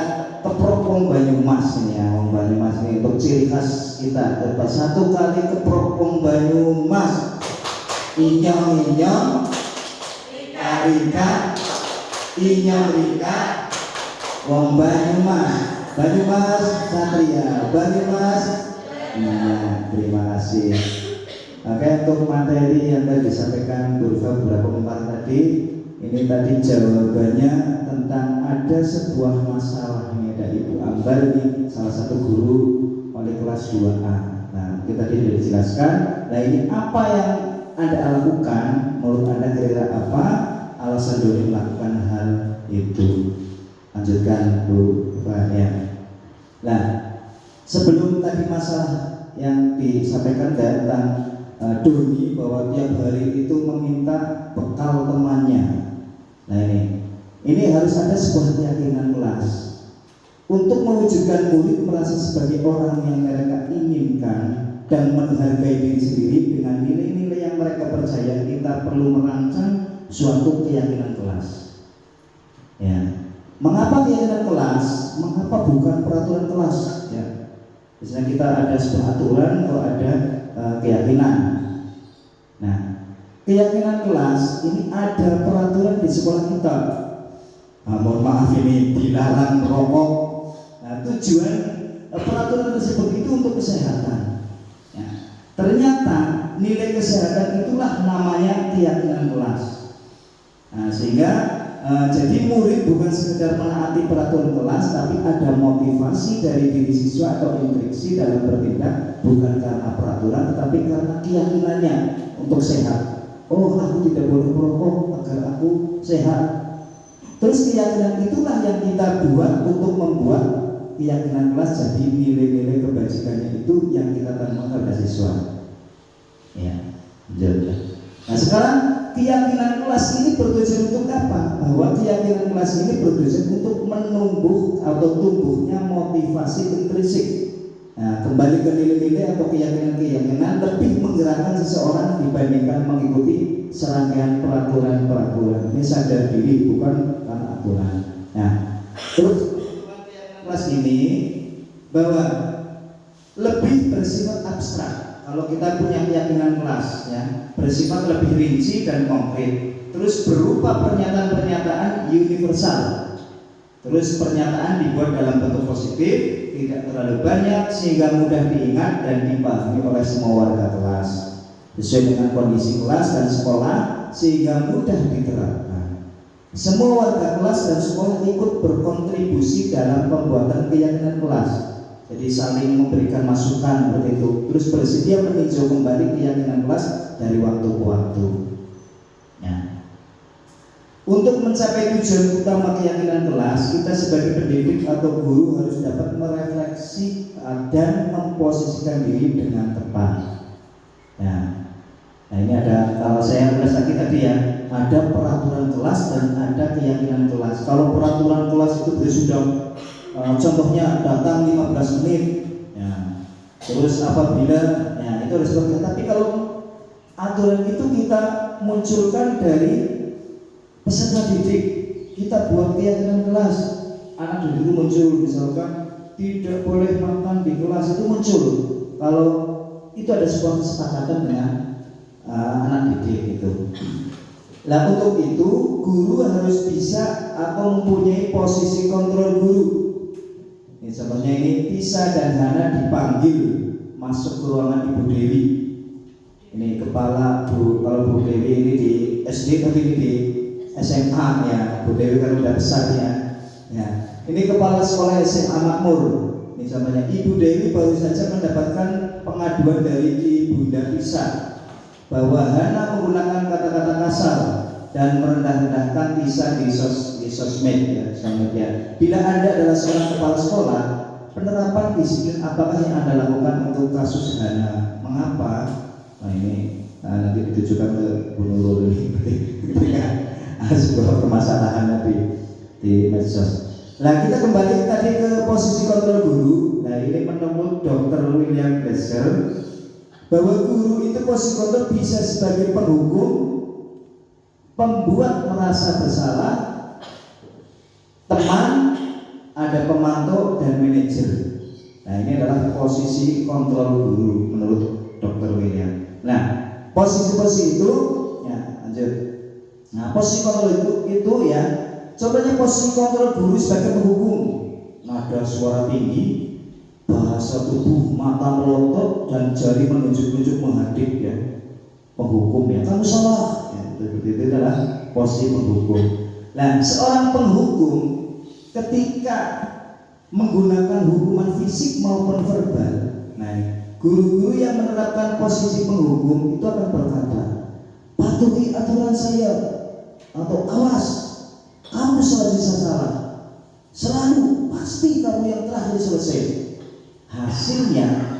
keprok wong Banyumas ini ya. Wong Banyumas ini untuk ciri khas kita. Dapat 1 kali keprok wong Banyumas. Inyong-inyong Rika, Rika, wong Banyumas, Banyumas Satria, Banyumas. Nah, terima kasih. Oke, untuk materi yang tadi disampaikan beberapa kemarin tadi, ini tadi jawabannya tentang ada sebuah masalah ini dari Ibu Ambar nih, salah satu guru oleh kelas 2A. Nah, kita tadi sudah dijelaskan. Nah, ini apa yang Anda lakukan? Menurut Anda kira-kira apa alasan Doni melakukan hal itu? Lanjutkan Bu ya. Nah, sebelum tadi masalah yang disampaikan tentang Doni bahwa tiap hari itu meminta bekal temannya. Nah, ini harus ada sebuah keyakinan kelas untuk mewujudkan murid merasa sebagai orang yang mereka inginkan dan menghargai diri sendiri dengan nilai-nilai yang mereka percaya. Kita perlu merancang suatu keyakinan kelas. Ya, mengapa keyakinan kelas? Mengapa bukan peraturan kelas? Ya, misalnya kita ada sebuah aturan atau ada keyakinan. Nah, keyakinan kelas ini ada peraturan di sekolah kita. Mohon maaf, ini dilarang merokok. Nah, tujuan peraturan tersebut itu untuk kesehatan. Ternyata nilai kesehatan itulah namanya keyakinan kelas. Nah, sehingga jadi murid bukan sekedar menaati peraturan kelas, tapi ada motivasi dari diri siswa atau instruksi dalam bertindak bukan karena peraturan, tetapi karena keyakinannya untuk sehat. Oh, aku tidak boleh merokok agar aku sehat. Terus keyakinan itulah yang kita buat untuk membuat keyakinan kelas jadi nilai-nilai kebajikannya itu yang kita tanamkan pada siswa. Ya, jelas. Nah, sekarang keyakinan kelas ini bertujuan untuk apa? Bahwa keyakinan kelas ini bertujuan untuk menumbuh atau tumbuhnya motivasi intrinsik. Nah, kembali ke nilai-nilai atau keyakinan-keyakinan lebih menggerakkan seseorang dibandingkan mengikuti serangkaian peraturan-peraturan. Ini sadar diri bukan karena aturan. Nah, terus kelas ini bahwa lebih bersifat abstrak. Kalau kita punya keyakinan kelas, ya, bersifat lebih rinci dan konkret, terus berupa pernyataan-pernyataan universal. Terus pernyataan dibuat dalam bentuk positif, tidak terlalu banyak sehingga mudah diingat dan dipahami oleh semua warga kelas, sesuai dengan kondisi kelas dan sekolah sehingga mudah diterapkan. Semua warga kelas dan sekolah ikut berkontribusi dalam pembuatan keyakinan kelas. Jadi saling memberikan masukan seperti itu. Terus bersedia meninjau kembali keyakinan kelas dari waktu ke waktu. Ya. Untuk mencapai tujuan utama keyakinan kelas, kita sebagai pendidik atau guru harus dapat merefleksi dan memposisikan diri dengan tepat. Ya. Nah ini ada, kalau saya tulis lagi tadi ya, ada peraturan kelas dan ada keyakinan kelas. Kalau peraturan kelas itu sudah contohnya datang 15 menit, ya. Terus apabila, ya itu harus seperti itu. Tapi kalau aturan itu kita munculkan dari peserta didik, kita buat keyakinan kelas. Anak didik itu muncul, misalkan tidak boleh makan di kelas, itu muncul. Kalau itu ada sebuah kesepakatan dengan anak didik itu. Nah untuk itu guru harus bisa atau mempunyai posisi kontrol guru. Ini contohnya ini Tisa dan Hana dipanggil masuk ke ruangan Ibu Dewi. Ini kepala Bu, kalau Bu Dewi ini di SD tapi ini di SMA ya. Bu Dewi kan udah besar ya. Ya. Ini kepala sekolah SMA Makmur. Ini contohnya Ibu Dewi baru saja mendapatkan pengaduan dari Ibunda Tisa bahwa Hana menggunakan kata-kata kasar dan merendah-rendahkan Tisa di sosmed ya, ya. Bila Anda adalah seorang kepala sekolah, penerapan disiplin apakah yang Anda lakukan untuk kasus Hana? Mengapa? Nah ini nanti ditujukan ke Bu Nurul ini sebuah permasalahan di medsos. Nah kita kembali tadi ke posisi kontrol guru. Nah ini menurut Dr. William Glasser bahwa guru itu posisi kontrol bisa sebagai penghukum, pembuat merasa bersalah, teman, ada pemantau dan manajer. Nah ini adalah posisi kontrol guru menurut Dr. William. Nah posisi-posisi itu ya lanjut. Nah posisi kontrol itu ya, contohnya posisi kontrol guru sebagai penghukum, nada suara tinggi, bahasa tubuh, mata melotot dan jari menunjuk-nunjuk menghadap ya, penghukum ya, kamu salah ya, itu adalah posisi penghukum. Nah seorang penghukum ketika menggunakan hukuman fisik maupun verbal, nah guru-guru yang menerapkan posisi penghukum itu akan berkata, patuhi aturan saya, atau awas kamu selalu bisa salah, selalu pasti kamu yang terakhir selesai. Hasilnya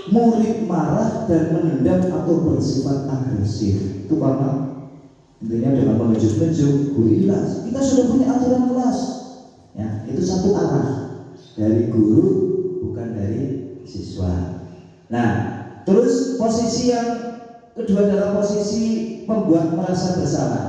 murid marah dan menendam atau bersifat agresif. Itu karena intinya dengan menunjuk-nunjuk guru ilas. Kita sudah punya aturan kelas. Ya, itu satu arah dari guru bukan dari siswa. Nah, terus posisi yang kedua adalah posisi pembuat merasa bersalah.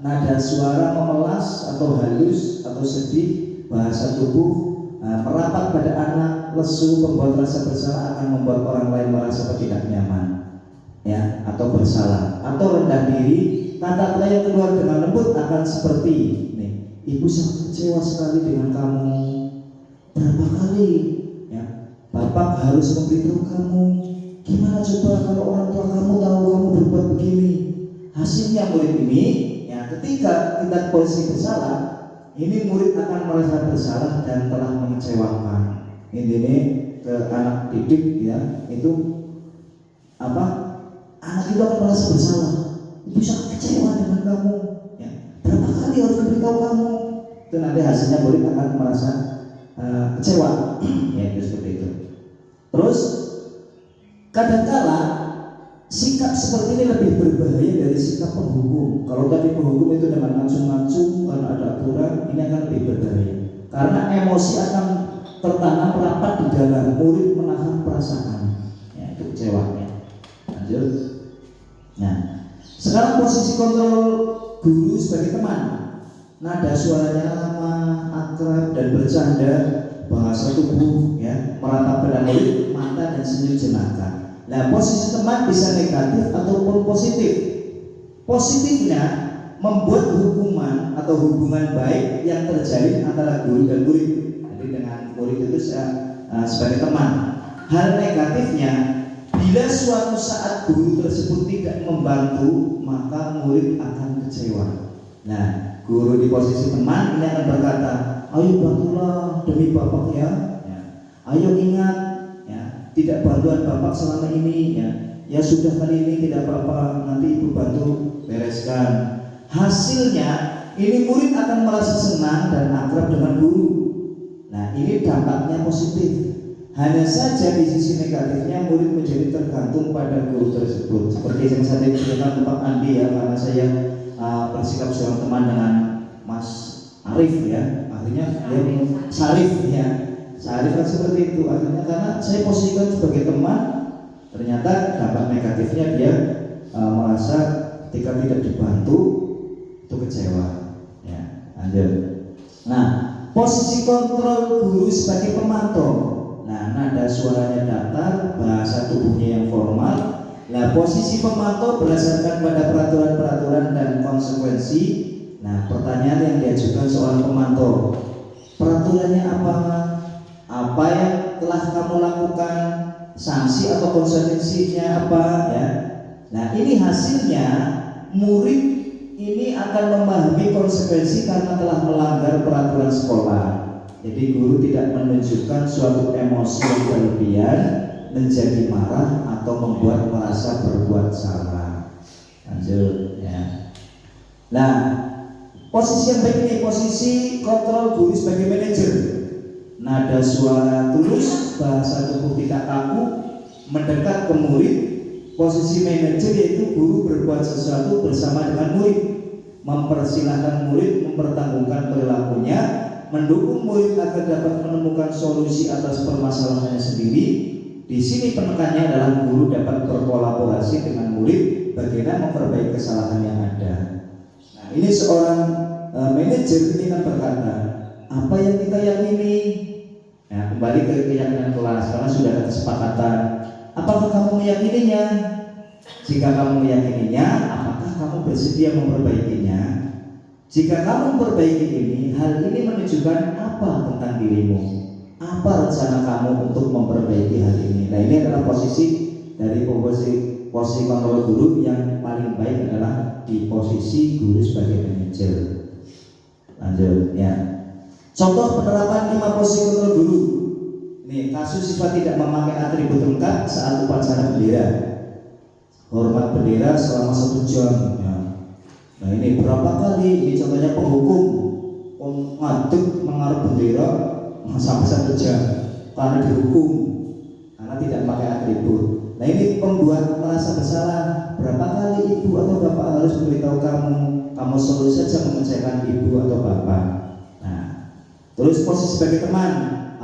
Nada suara memelas atau halus atau sedih, bahasa tubuh merapat pada anak, lesu, membuat rasa bersalah akan membuat orang lain merasa tidak nyaman, ya, atau bersalah, atau rendah diri. Kata-kata yang keluar dengan lembut akan seperti ini: ibu sangat kecewa sekali dengan kamu. Berapa kali, ya, bapak harus memberitahu kamu. Gimana coba kalau orang tua kamu tahu kamu berbuat begini? Hasilnya murid ini, ya, ketika kita posisi bersalah, ini murid akan merasa bersalah dan telah mengecewakan. Intinya ke anak didik ya, itu apa? Anak itu akan merasa bersalah. Ibu sangat kecewa dengan kamu. Ya, berapa kali harus memberitahu kamu? Itu nanti hasilnya murid akan merasa kecewa. Ya itu seperti itu. Terus kadangkala sikap seperti ini lebih berbahaya dari sikap penghukum. Kalau tadi penghukum itu dengan ngacung-ngacung karena ada aturan, ini akan lebih berbahaya. Karena emosi akan tertanam rapat di dalam, murid menahan perasaan. Ya, itu kecewanya. Lanjut. Nah, sekarang posisi kontrol guru sebagai teman. Nada suaranya lama, akrab dan bercanda, bahasa tubuh ya, meratap pada murid, mata dan senyum jenaka. Nah, posisi teman bisa negatif ataupun positif. Positifnya membuat hukuman atau hubungan baik yang terjalin antara guru dan murid. Jadi dengan murid itu sebagai teman. Hal negatifnya, bila suatu saat guru tersebut tidak membantu, maka murid akan kecewa. Nah, guru di posisi teman ini akan berkata, ayo bantulah demi bapak ya. Ayo ingat ya, tidak bantuan bapak selama ini ya. Ya sudah kali ini tidak apa-apa, nanti ibu bantu bereskan. Hasilnya ini murid akan merasa senang dan akrab dengan guru. Nah, ini dampaknya positif. Hanya saja di sisi negatifnya murid menjadi tergantung pada guru tersebut. Seperti yang saya ceritakan Pak Andi ya, karena saya bersikap seorang teman dengan Mas Arif ya, akhirnya dia Sarif ya. Sarif kan seperti itu, akhirnya karena saya posisikan sebagai teman, ternyata dampak negatifnya dia merasa ketika tidak dibantu itu kecewa ya. Lanjut. Nah, posisi kontrol guru sebagai pemantau. Nah, nada suaranya datar, bahasa tubuhnya yang formal. Nah, posisi pemantau berdasarkan pada peraturan-peraturan dan konsekuensi. Nah, pertanyaan yang diajukan seorang pemantau, peraturannya apa? Apa yang telah kamu lakukan? Sanksi atau konsekuensinya apa? Ya. Nah, ini hasilnya murid ini akan memahami konsekuensi karena telah melanggar peraturan sekolah. Jadi guru tidak menunjukkan suatu emosi yang berlebihan, menjadi marah atau membuat merasa berbuat salah. Lanjut ya. Nah, posisi yang baik ini posisi kontrol guru sebagai manajer. Nada suara tulus, bahasa tubuh tidak kaku, mendekat ke murid. Posisi manajer yaitu guru berbuat sesuatu bersama dengan murid, mempersilahkan murid mempertanggungan perilakunya, mendukung murid agar dapat menemukan solusi atas permasalahannya sendiri. Di sini penekannya adalah guru dapat berkolaborasi dengan murid bagaimana memperbaiki kesalahan yang ada. Nah, ini seorang manajer ini kan berkata, apa yang kita yakini? Nah, kembali ke keyakinan kelas karena sudah ada kesepakatan. Apakah kamu meyakininya? Jika kamu meyakininya, apakah kamu bersedia memperbaikinya? Jika kamu memperbaiki ini, hal ini menunjukkan apa tentang dirimu? Apa rencana kamu untuk memperbaiki hal ini? Nah, ini adalah posisi dari posisi kontrol guru yang paling baik adalah di posisi guru sebagai manajer. Lanjut ya. Contoh penerapan 5 posisi kontrol guru. Ini kasus siswa tidak memakai atribut lengkap saat upacara bendera. Hormat bendera selama 1 jam. Ya. Nah, ini berapa kali? Ini contohnya penghukum ngaduk mengarut bendera sampai 1 jam karena dihukum karena tidak pakai atribut. Nah, ini pembuat merasa bersalah. Berapa kali ibu atau bapak harus memberitahu kamu selalu saja mengecewakan ibu atau bapak. Nah, terus posisi sebagai teman,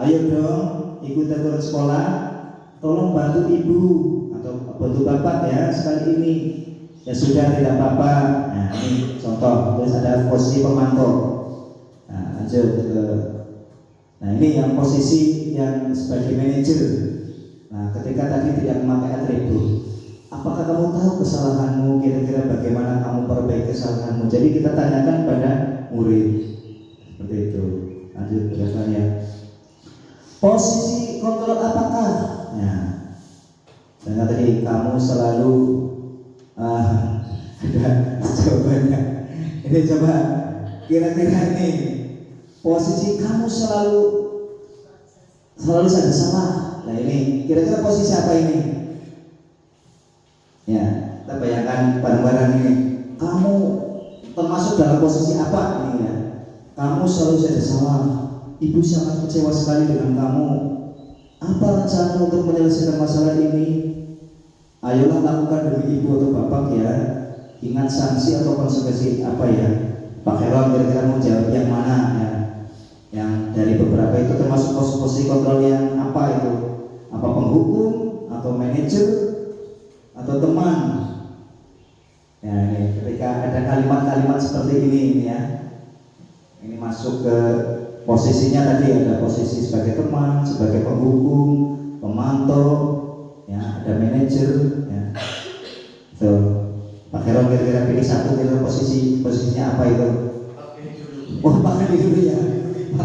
ayo dong ikut aturan sekolah, tolong bantu ibu atau bantu bapak ya sekali ini. Ya sudah tidak apa-apa. Nah, ini contoh. Terus ada posisi pemantau. Nah, lanjut ke. Nah, ini yang posisi yang sebagai manajer. Nah, ketika tadi tidak memakai atribut, apakah kamu tahu kesalahanmu? Kira-kira bagaimana kamu perbaiki kesalahanmu? Jadi kita tanyakan pada murid. Seperti itu. Lanjut penjelasannya. Posisi kontrol apakah? Nah, dan tadi kamu selalu ada jawabannya. Ini coba kira-kira ini posisi kamu selalu saja salah. Nah, ini kira-kira posisi apa ini? Ya, kita bayangkan bareng-bareng ini. Kamu termasuk dalam posisi apa ini ya? Kamu selalu saja salah. Ibu sangat kecewa sekali dengan kamu. Apa rencana untuk menyelesaikan masalah ini? Ayolah lakukan demi ibu atau bapak ya. Ingat sanksi atau konsekuensi apa ya? Pak Heron kira-kira mau jawab yang mana ya? Yang dari beberapa itu termasuk posisi kontrol yang apa itu? Apa penghukum atau manajer atau teman? Ya, ini ketika ada kalimat-kalimat seperti ini ya. Ini masuk ke posisinya tadi ada posisi sebagai teman, sebagai penghukum, pemantau, ya ada manajer, ya. So, Pak Heron kira-kira pilih satu, kira posisinya apa itu? Oh, Pak Andi dulu ya. Pak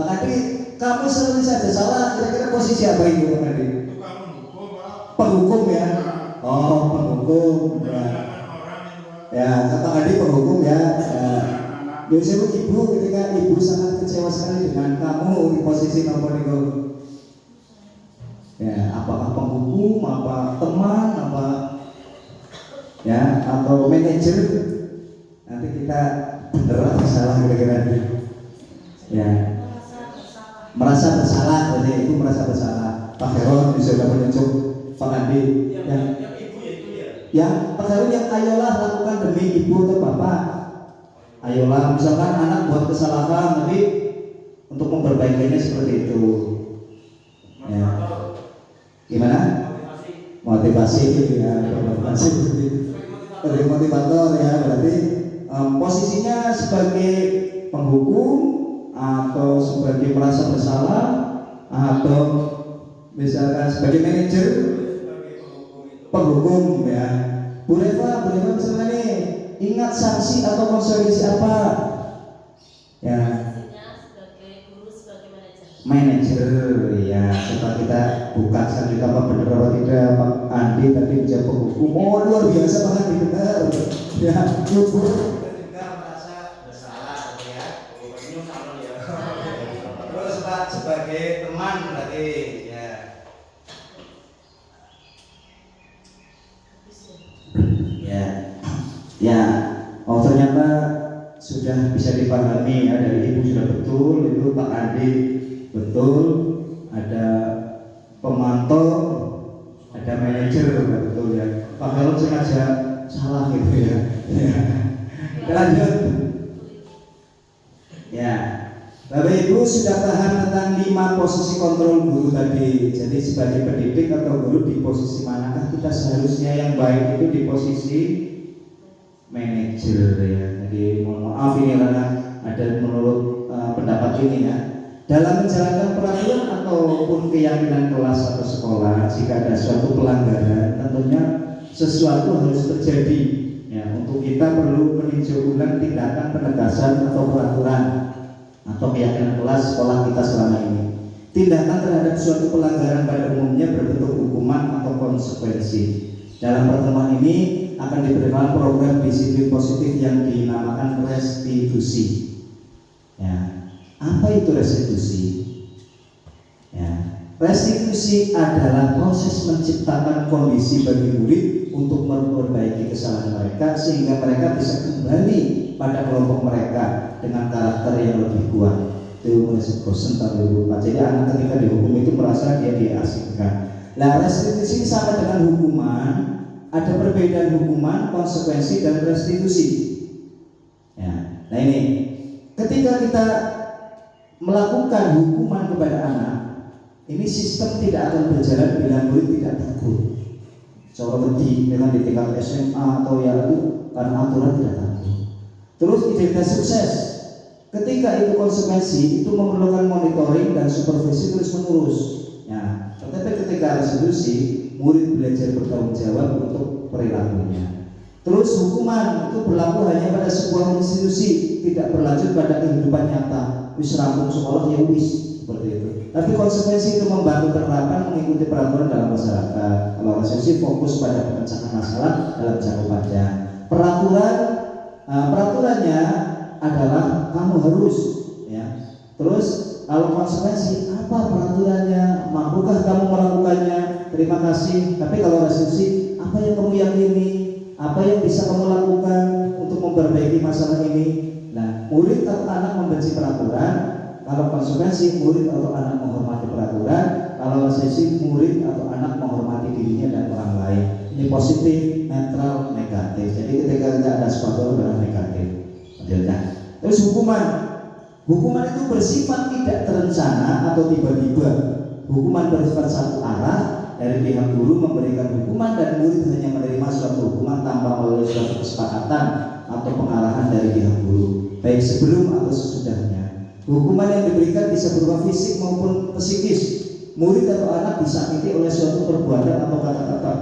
Andi, kamu selalu saja salah. Kira-kira posisi apa itu, Pak Andi? Penghukum ya. Oh, penghukum. Ya, kata Andi penghukum ya. Biasanya ibu ketika ibu sangat kecewa sekali dengan kamu di posisi nomor itu. Ya, apakah penghukum, apa teman, apa ya, atau manajer? Nanti kita bener atau salah kira-kira. Ya, merasa bersalah, jadi ibu merasa bersalah. Pak Heron sudah menunjuk Pak Andi. Yang ibu ya itu ya. Yang Pak Heron yang ayolah lakukan demi ibu atau bapak. Ayolah, misalkan anak buat kesalahan, tapi untuk memperbaikinya seperti itu. Ya. Gimana? Motivasi gitu ya, motivasi dari motivator ya, berarti posisinya sebagai penghukum atau sebagai merasa bersalah atau misalkan sebagai manajer, penghukum ya. Bu Reva misalnya nih, ingat sanksi atau konsekuensi apa? Ya. Manajer ya, setelah kita buka selanjutnya apa benar apa tidak Pak Andi tadi bisa penghukum. Oh, luar biasa Pak Andi, benar ya. Ibu Juga merasa bersalah ya. Ini sama ya. Terus Pak sebagai teman berarti ya. Ya, oh ternyata sudah bisa dipahami ya, dari ibu sudah betul itu, Pak Andi betul, ada pemantau, ada manajer betul ya. Pak Heron sengaja salah gitu ya. Lanjut. Ya, Bapak Ibu sudah paham tentang 5 posisi kontrol guru tadi. Jadi sebagai pendidik atau guru di posisi manakah kita seharusnya? Yang baik itu di posisi manajer ya. Jadi mohon maaf ini karena ada menurut pendapat ini ya. Dalam menjalankan peraturan ataupun keyakinan kelas atau sekolah, jika ada suatu pelanggaran, tentunya sesuatu harus terjadi. Ya, untuk kita perlu meninjau ulang tindakan penegasan atau peraturan atau keyakinan kelas sekolah kita selama ini. Tindakan terhadap suatu pelanggaran pada umumnya berbentuk hukuman atau konsekuensi. Dalam pertemuan ini akan diberikan program disiplin positif yang dinamakan restitusi. Ya. Apa itu restitusi? Ya. Restitusi adalah proses menciptakan kondisi bagi murid untuk memperbaiki kesalahan mereka sehingga mereka bisa kembali pada kelompok mereka dengan karakter yang lebih kuat. Itu bosan kalau lupa. Jadi anak ketika dihukum itu merasa dia diasingkan. Nah, restitusi sama dengan hukuman. Ada perbedaan hukuman, konsekuensi, dan restitusi. Ya. Nah ini, ketika kita melakukan hukuman kepada anak, ini sistem tidak akan berjalan bila murid tidak takut. Coba berhenti dengan di tingkat SMA atau ya itu karena aturan tidak takut. Terus identitas sukses. Ketika itu konsekuensi, itu memerlukan monitoring dan supervisi terus menerus. Ya, tetapi ketika restitusi, murid belajar bertanggung jawab untuk perilakunya. Terus hukuman itu berlaku hanya pada sebuah institusi, tidak berlanjut pada kehidupan nyata. Wis rampung sekolah ya wis, seperti itu. Tapi konsekuensi itu membantu penerapan mengikuti peraturan dalam masyarakat. Kalau restitusi fokus pada pemecahan masalah dalam jangka panjang. Peraturannya adalah kamu harus, ya. Terus kalau konsekuensi apa peraturannya? Mampukah kamu melakukannya? Terima kasih. Tapi kalau restitusi, apa yang kamu yakini? Apa yang bisa kamu lakukan untuk memperbaiki masalah ini? Nah, murid atau anak membenci peraturan. Kalau konsekuensi, murid atau anak menghormati peraturan. Kalau restitusi, murid atau anak menghormati dirinya dan orang lain. Ini positif, netral, negatif. Jadi ketika tidak ada sesuatu adalah negatif. Terus hukuman itu bersifat tidak terencana atau tiba-tiba. Hukuman bersifat satu arah, dari pihak guru memberikan hukuman dan murid hanya menerima suatu hukuman tanpa melalui suatu kesepakatan atau pengarahan dari pihak guru, baik sebelum atau sesudahnya. Hukuman yang diberikan bisa berupa fisik maupun psikis. Murid atau anak disakiti oleh suatu perbuatan atau kata-kata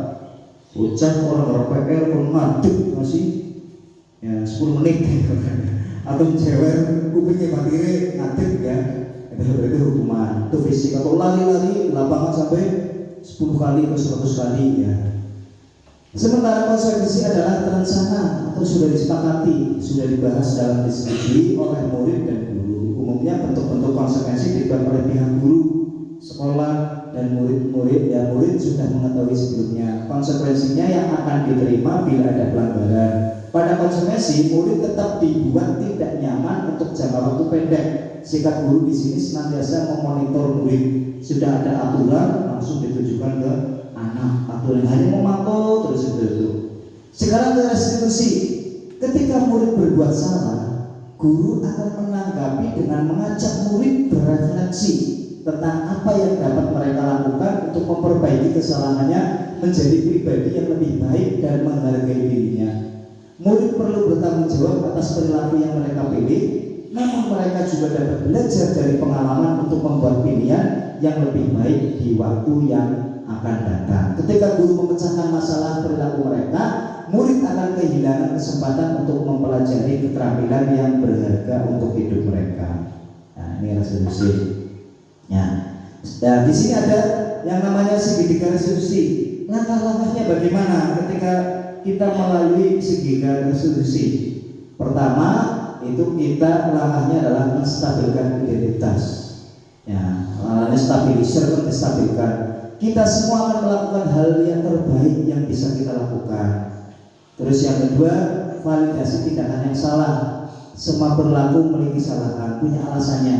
Bocah orang PR pun ngadeg masih ya 10 menit atau jewer kupingnya matire ngadeg ya, itu hukuman. Itu fisik atau lari-lari di lapangan sampai 10 kali atau 100 kali ya. Sementara konsekuensi adalah terencana atau sudah disepakati, sudah dibahas dalam diskusi oleh murid dan guru. Umumnya bentuk-bentuk konsekuensi dibuat oleh pihak guru, sekolah, dan murid-murid. Ya, murid sudah mengetahui sebelumnya konsekuensinya yang akan diterima bila ada pelanggaran. Pada konsekuensi, murid tetap dibuat tidak nyaman untuk jangka waktu pendek. Sikap guru di sini senantiasa memonitor murid. Sudah ada aturan langsung ditujukan ke anak, aturan hanya memantau terus itu. Sekarang ke restitusi. Ketika murid berbuat salah, guru akan menanggapi dengan mengajak murid berefleksi tentang apa yang dapat mereka lakukan untuk memperbaiki kesalahannya menjadi pribadi yang lebih baik dan menghargai dirinya. Murid perlu bertanggung jawab atas perilaku yang mereka pilih, namun mereka juga dapat belajar dari pengalaman untuk membuat pilihan yang lebih baik di waktu yang akan datang. Ketika guru memecahkan masalah perilaku mereka, murid akan kehilangan kesempatan untuk mempelajari keterampilan yang berharga untuk hidup mereka. Nah, ini restitusi. Ya. Nah, di sini ada yang namanya segitiga restitusi. Langkah-langkahnya bagaimana ketika kita melalui segitiga restitusi? Pertama, itu kita langkahnya adalah menstabilkan identitas. Ya, langkahnya stabilisir, menstabilkan. Kita semua akan melakukan hal yang terbaik yang bisa kita lakukan. Terus yang kedua, validasi tindakan yang salah. Semua perilaku memiliki kesalahan, punya alasannya.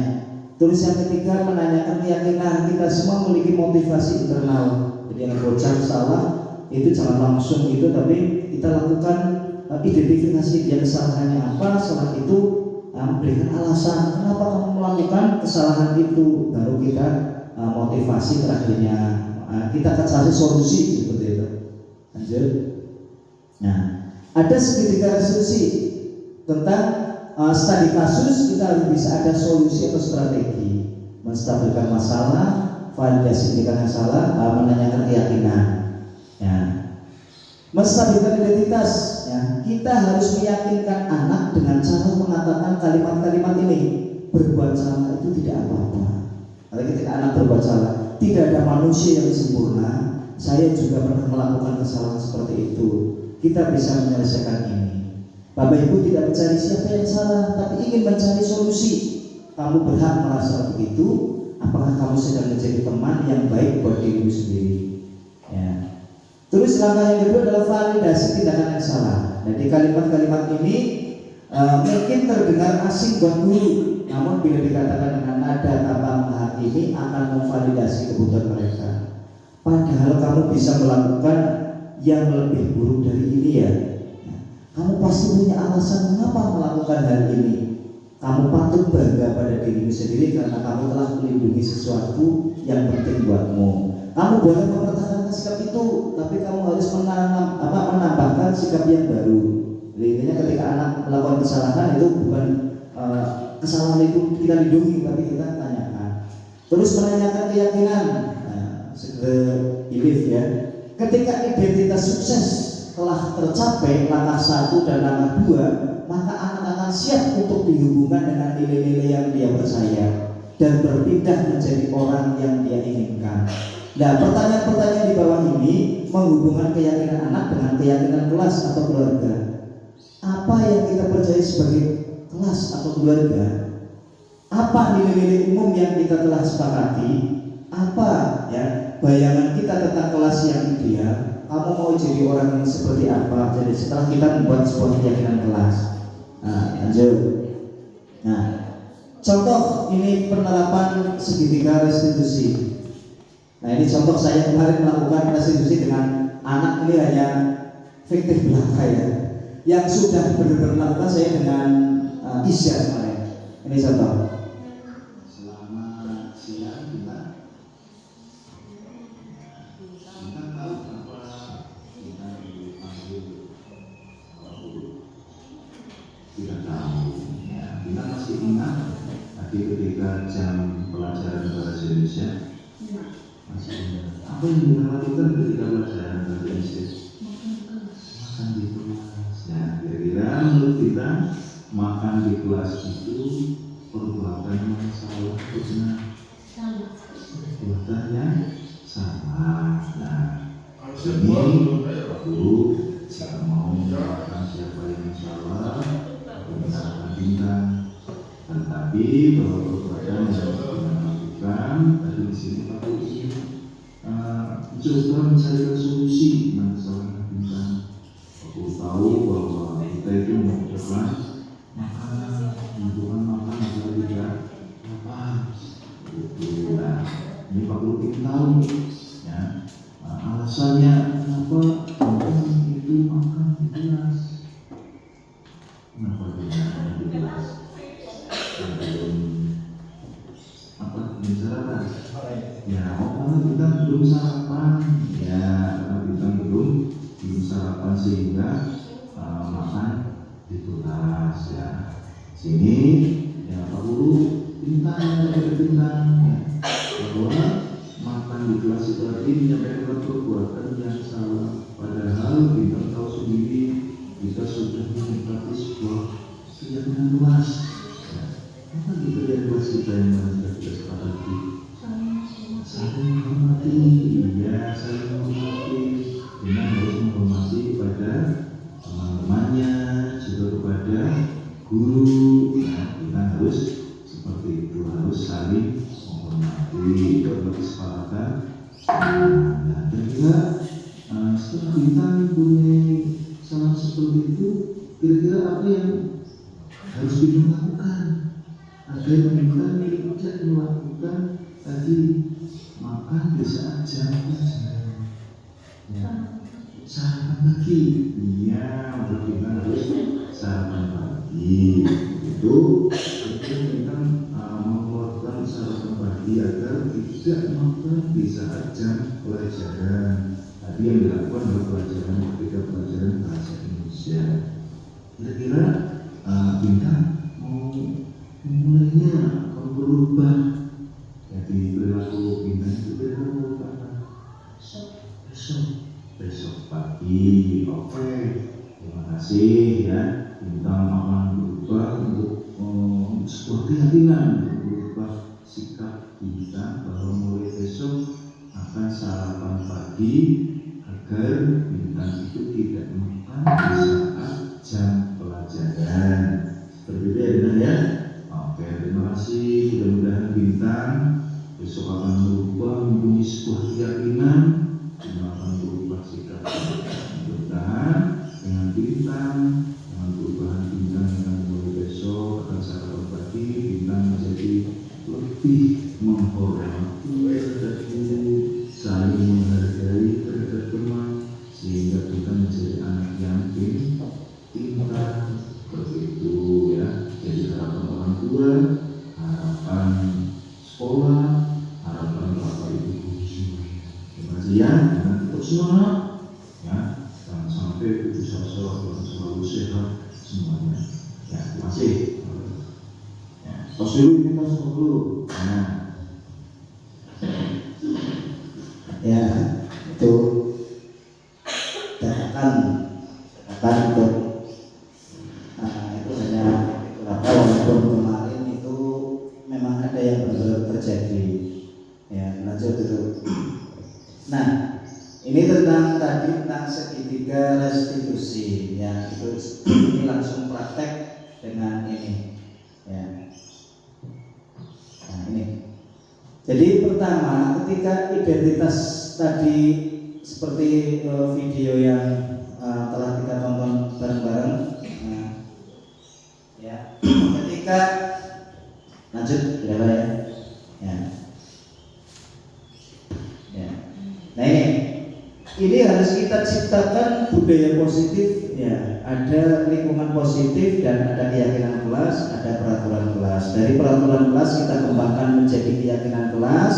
Terus yang ketiga, menanyakan keyakinan. Kita semua memiliki motivasi internal. Jadi yang bocah salah itu jangan langsung itu, tapi kita lakukan identifikasi dia kesalahannya apa. Setelah itu berikan alasan kenapa kamu melakukan kesalahan itu, baru kita motivasi terakhirnya. Kita kasih solusi seperti itu. Lanjut. Nah, ada segitiga restitusi tentang studi kasus. Kita harus bisa ada solusi atau strategi, menstabilkan masalah, validasi tindakan yang salah, menanyakan keyakinan. Ya. Menstabilkan identitas. Ya. Kita harus meyakinkan anak dengan cara mengatakan kalimat-kalimat ini. Berbuat salah itu tidak apa-apa. Kalau ketika anak berbuat salah, tidak ada manusia yang sempurna. Saya juga pernah melakukan kesalahan seperti itu. Kita bisa menyelesaikan ini. Bapak Ibu tidak mencari siapa yang salah, tapi ingin mencari solusi. Kamu berhak merasa begitu. Apakah kamu sedang menjadi teman yang baik buat dirimu sendiri? Ya. Terus langkah yang kedua adalah validasi tindakan yang salah. Jadi kalimat-kalimat ini mungkin terdengar asing buat guru, namun bila dikatakan dengan nada tanpa menghakimi akan memvalidasi kebutuhan mereka. Padahal kamu bisa melakukan yang lebih buruk dari ini ya. Kamu pasti punya alasan mengapa melakukan hal ini. Kamu patut bangga pada dirimu sendiri karena kamu telah melindungi sesuatu yang penting buatmu. Kamu boleh mempertahankan sikap itu, tapi kamu harus menambahkan sikap yang baru. Jadi intinya ketika anak melakukan kesalahan itu bukan kesalahan itu kita lindungi, tapi kita tanyakan. Terus menanyakan keyakinan. Belief ya. Ketika identitas sukses telah tercapai langkah 1 dan langkah 2, maka anak akan siap untuk dihubungkan dengan nilai-nilai yang dia percaya dan berpindah menjadi orang yang dia inginkan. Nah, pertanyaan-pertanyaan di bawah ini menghubungkan keyakinan anak dengan keyakinan kelas atau keluarga. Apa yang kita percaya sebagai kelas atau keluarga? Apa nilai-nilai umum yang kita telah sepakati? Apa ya bayangan kita tentang kelas yang ideal? Kamu mau jadi orang yang seperti apa? Jadi setelah kita membuat sebuah keyakinan kelas. Nah, lanjut. Nah, contoh ini penerapan segitiga restitusi. Nah, ini contoh saya kemarin melakukan restitusi dengan anak. Ini hanya fiktif belaka ya. Yang sudah benar-benar melakukan saya dengan Isya kemarin. Ini contoh. Selamat siang, kita tahu kenapa kita dipanggil tidak tahu. Ya, kita masih ingat tadi ketika jam pelajaran bahasa Indonesia. Masih ingat apa yang kita lakukan ketika pelajaran bahasa Indonesia? makan di kelas itu perbuatan yang salah benar, perbuatannya salah. Nah, ini guru jika mau mengatakan siapa yang salah atau misalkan bintang, tetapi bahwa perbuatan yang dilakukan tadi di sini Pak Guru ingin coba mencari solusi masalah bintang. Aku tahu bahwa kita itu mengucapkan makanan, hubungan makan adalah tidak apa. Nah, ini Pak Guru ingin tahu ya, alasannya kenapa makan itu makan di kelas. Kenapa tidak di kelas? Apa sarapan? Ya, karena kita belum sarapan. Ya, karena kita belum sarapan sehingga makan di kelas. Ya, sini ya Pak Guru bintang ya, bahwa makan di kelas itu tadi menyampaikan perbuatan yang salah. Padahal kita tahu sendiri kita sudah menikmati sebuah keyakinan kelas. Apa itu yang kelas kita yang mana kita sepakati? Saling menghormati, ya saling menghormati. Kita harus menghormati kepada teman-temannya, juga kepada guru. Nah, kita harus seperti itu, harus saling menghormati. Itu adalah kesepakatan. Nah, kira-kira setelah kita punya salah seperti itu, kira-kira apa yang harus kita lakukan agar kita tidak melakukan tadi makan di saat jam pelajaran? Ya, sarapan pagi. Iya, untuk kita harus sarapan pagi. Itu kita mengeluarkan sarapan pagi agar tidak makan di saat jam pelajaran. Tadi yang dilakukan adalah pelajaran ketika pelajaran bahasa Indonesia. Kira-kira Bintang mau memulainya atau berubah? Jadi perilaku Bintang itu berubah besok pagi. Oke, terima kasih ya. Bintang akan berubah untuk sebuah keyakinan, untuk berubah sikap kita bahwa mulai besok akan sarapan pagi agar Bintang itu tidak makan di saat jam pelajaran. Seperti itu ya Bintang ya. Oke, terima kasih. Mudah-mudahan Bintang besok akan berubah mempunyai sebuah keyakinan dan akan berubah sikap. Mudah-mudahan dengan Bintang, dengan perubahan Bintang yang mulai besok akan sarapan pagi, Bintang menjadi lebih menghormati terhadap guru, saling menghargai terhadap teman, sehingga kita menjadi anak yang pintar. Seperti itu ya. Jadi harapan orang tua, harapan sekolah, harapan bapak ibu guru semua. Terima kasih ya. Dan untuk semua ya, jangan sampai putus asa dan selalu sehat semuanya. Ya, terima kasih. Ya, tos dulu, ini tos dulu. Nah, Ya, itu katakan untuk itu hanya beberapa, walaupun kemarin itu memang ada yang benar-benar terjadi. Ya, lanjut dulu. Nah, ini tentang tadi tentang segitiga restitusi. Ya, itu ini langsung praktek dengan ini. Ya. Nah, ini. Jadi pertama, ketika identitas tadi seperti video yang telah kita tonton bareng-bareng, ya, ketika lanjut ya, ya, ya. Nah ini harus kita ciptakan budaya positif, ya. Ada lingkungan positif dan ada keyakinan kelas, ada peraturan kelas. Dari peraturan kelas kita kembangkan menjadi keyakinan kelas.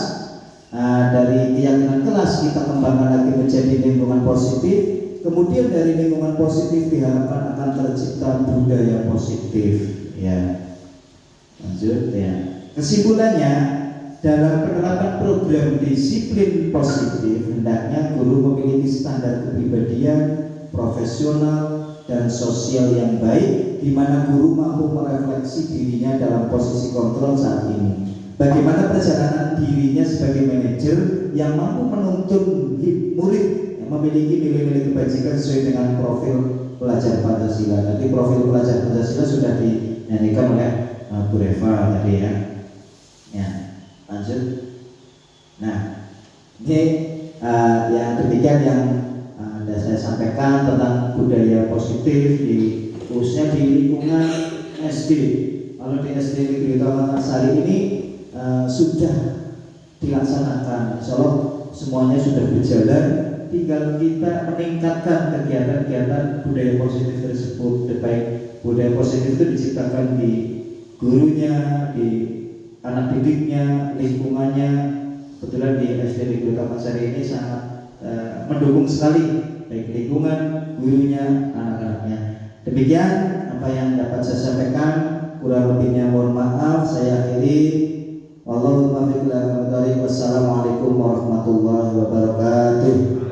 Dari keyakinan kelas kita kembangkan lagi menjadi lingkungan positif. Kemudian dari lingkungan positif diharapkan akan tercipta budaya positif. Ya, lanjut ya. Kesimpulannya, dalam penerapan program disiplin positif, hendaknya guru memiliki standar kepribadian, profesional, dan sosial yang baik, di mana guru mampu merefleksi dirinya dalam posisi kontrol saat ini. Bagaimana perjalanan dirinya sebagai manajer yang mampu menuntun murid yang memiliki nilai-nilai kebajikan sesuai dengan profil pelajar Pancasila. Nanti profil pelajar Pancasila sudah dinyanyikan oleh Bu Reva tadi ya. Ya, lanjut. Nah, ini yang demikian yang saya sampaikan tentang budaya positif khususnya di lingkungan SD. Kalau di SD Negeri Taman Sari ini sudah dilaksanakan, insya Allah semuanya sudah berjalan. Tinggal kita meningkatkan kegiatan-kegiatan budaya positif tersebut. Baik budaya positif itu diciptakan di gurunya, di anak didiknya, lingkungannya. Kebetulan di SD Negeri Taman Sari ini sangat mendukung sekali, baik lingkungan, gurunya, anak-anaknya. Demikian apa yang dapat saya sampaikan. Kurang lebihnya mohon maaf. Saya akhiri. Wassalamualaikum warahmatullahi wabarakatuh.